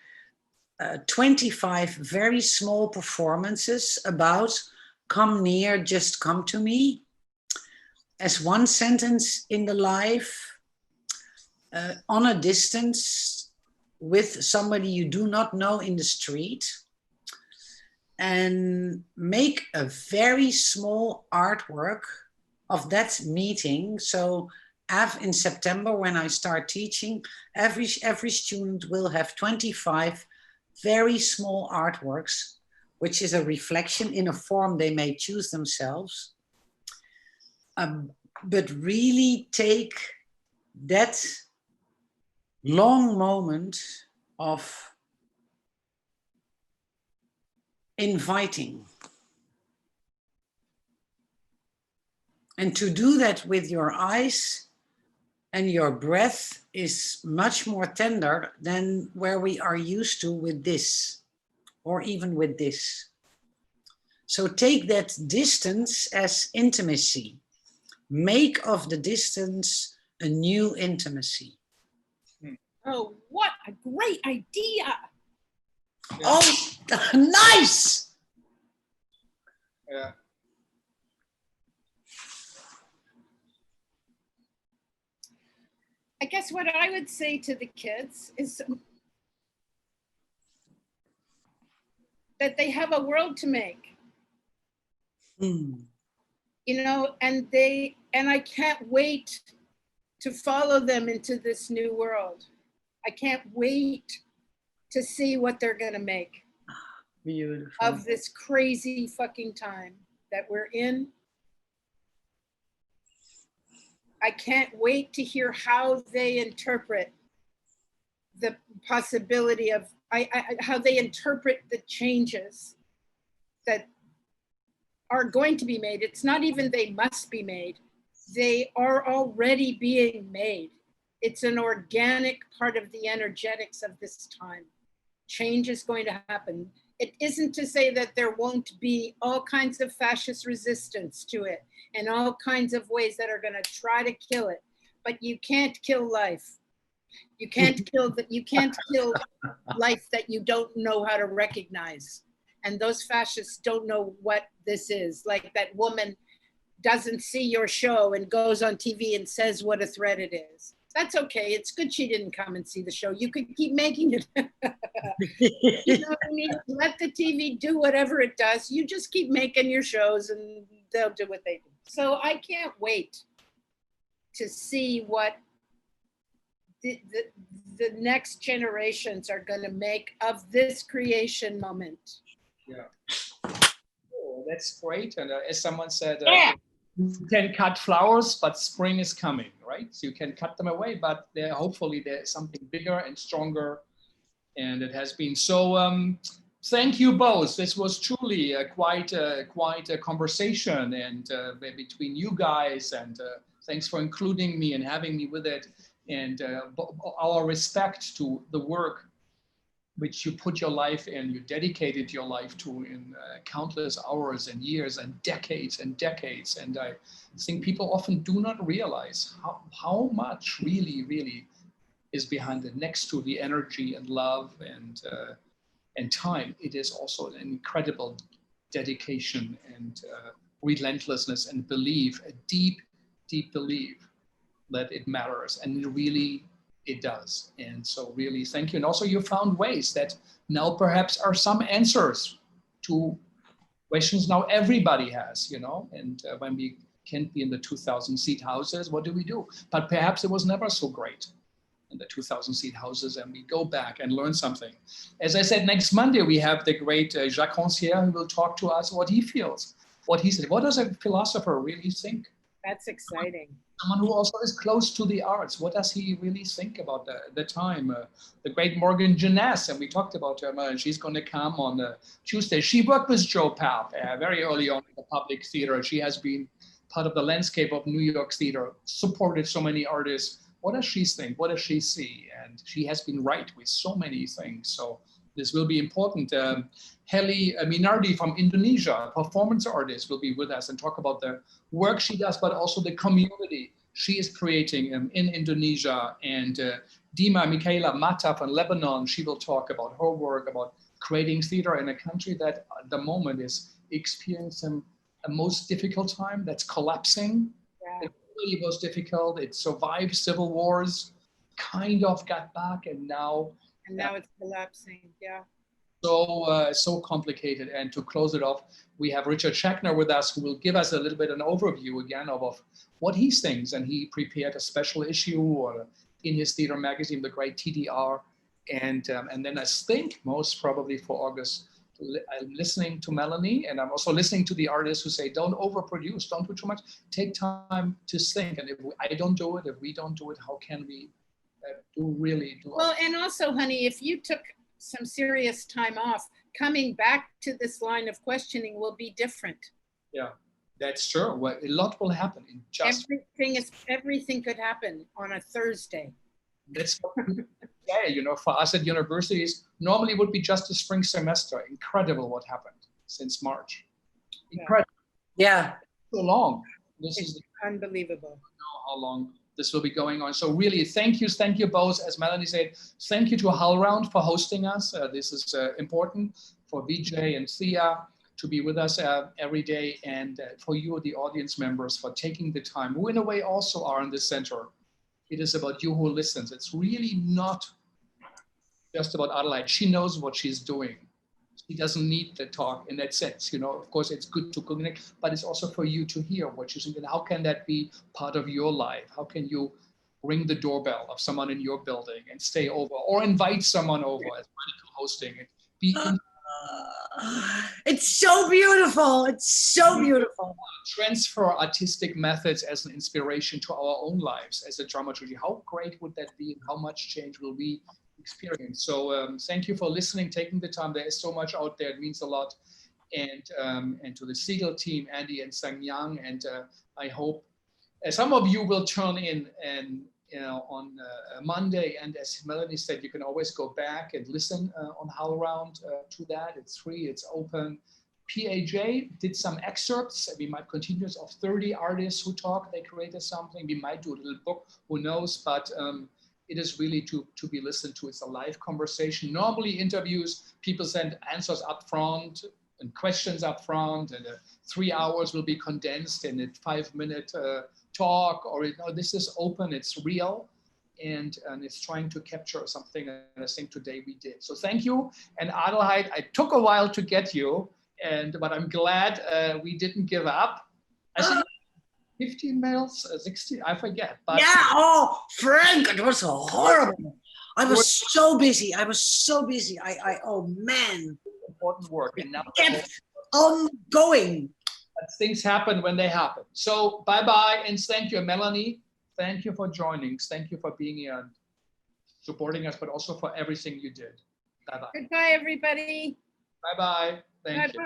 25 very small performances about come near, just come to me, as one sentence in the life, on a distance with somebody you do not know in the street, and make a very small artwork of that meeting. So in September, when I start teaching, every student will have 25 very small artworks, which is a reflection in a form they may choose themselves. But really take that long moment of inviting. And to do that with your eyes and your breath is much more tender than where we are used to with this, or even with this. So take that distance as intimacy. Make of the distance a new intimacy. Oh, what a great idea. Yeah. Oh, nice. Yeah. I guess what I would say to the kids is that they have a world to make, you know, and I can't wait to follow them into this new world. I can't wait to see what they're gonna make Beautiful. of this crazy fucking time that we're in. I can't wait to hear how they interpret the possibility of, how they interpret the changes that are going to be made. It's not even they must be made. They are already being made. It's an organic part of the energetics of this time. Change is going to happen. It isn't to say that there won't be all kinds of fascist resistance to it and all kinds of ways that are going to try to kill it, but you can't kill life. You can't kill life that you don't know how to recognize. And those fascists don't know what this is. Like that woman doesn't see your show and goes on TV and says what a threat it is. That's okay. It's good she didn't come and see the show. You could keep making it. You know what I mean? Let the TV do whatever it does. You just keep making your shows and they'll do what they do. So I can't wait to see what the next generations are going to make of this creation moment. Yeah. Oh, that's great. And as someone said, Yeah. you can cut flowers, but spring is coming, right? So you can cut them away, but hopefully there's something bigger and stronger. And it has been so. Thank you both. This was truly quite a conversation, and between you guys. And thanks for including me and having me with it. And our respect to the work which you put your life in, you dedicated your life to in countless hours and years and decades and decades. And I think people often do not realize how much really is behind it. Next to the energy and love and time, it is also an incredible dedication and relentlessness and belief, a deep belief that it matters, and it does. And so really thank you. And also you found ways that now perhaps are some answers to questions now everybody has, you know. And when we can't be in the 2,000 seat houses, what do we do? But perhaps it was never so great in the 2,000 seat houses, and we go back and learn something. As I said, next Monday we have the great Jacques Rancière, who will talk to us what he feels, what he said. What does a philosopher really think? That's exciting. Someone who also is close to the arts. What does he really think about the time? The great Morgan Jeunesse, and we talked about her, and she's going to come on Tuesday. She worked with Joe Papp very early on in the public theater. She has been part of the landscape of New York theater, supported so many artists. What does she think? What does she see? And she has been right with so many things. So this will be important. Heli Minardi from Indonesia, a performance artist, will be with us and talk about the work she does, but also the community she is creating in Indonesia. And Dima Michaela Mata from Lebanon, she will talk about her work, about creating theater in a country that at the moment is experiencing a most difficult time, that's collapsing. Yeah. It really was difficult. It survived civil wars, kind of got back, and now it's collapsing. Yeah. So complicated. And to close it off, we have Richard Schachner with us, who will give us a little bit an overview again of what he thinks. And he prepared a special issue or in his theater magazine, the great TDR. And then I think most probably for August, I'm listening to Melanie, and I'm also listening to the artists who say, don't overproduce, don't do too much, take time to think. And if I don't do it, if we don't do it, how can we do well, and also, honey, if you took some serious time off, coming back to this line of questioning will be different. Yeah, that's true. Well, a lot will happen in just everything could happen on a Thursday. That's yeah, you know, for us at universities, normally it would be just a spring semester. Incredible what happened since March. Incredible. Yeah. So long. It's unbelievable. I don't know how long this will be going on. So really, thank you both. As Melanie said, thank you to HowlRound for hosting us. This is important for Vijay and Thea to be with us every day, and for you, the audience members, for taking the time, who in a way also are in the center. It is about you who listens. It's really not just about Adelheid. She knows what she's doing. She doesn't need the talk in that sense. You know, of course, it's good to connect, but it's also for you to hear what you think. And how can that be part of your life? How can you ring the doorbell of someone in your building and stay over, or invite someone over as hosting it? It's so beautiful. It's so beautiful. Transfer artistic methods as an inspiration to our own lives as a dramaturgy. How great would that be, and how much change will we experience? So thank you for listening, taking the time. There is so much out there. It means a lot. And to the Segal team, Andy and Sang Yang. And I hope some of you will turn in and on Monday. And as Melanie said, you can always go back and listen on HowlRound to that. It's free, it's open. PAJ did some excerpts. We might continue of 30 artists who talk. They created something. We might do a little book, who knows? But it is really to be listened to. It's a live conversation. Normally interviews, people send answers up front and questions up front, and 3 hours will be condensed in a 5-minute talk, or this is open, it's real, and it's trying to capture something, and I think today we did. So thank you. And Adelheid, I took a while to get you, but I'm glad we didn't give up. I think 15 mails, 16, I forget. But yeah, oh, Frank, it was horrible. I was so busy. Oh man. Important work. And now kept on going. Things happen when they happen. So bye-bye, and thank you, Melanie. Thank you for joining. Thank you for being here and supporting us, but also for everything you did. Bye-bye. Goodbye, everybody. Bye-bye. Thank you.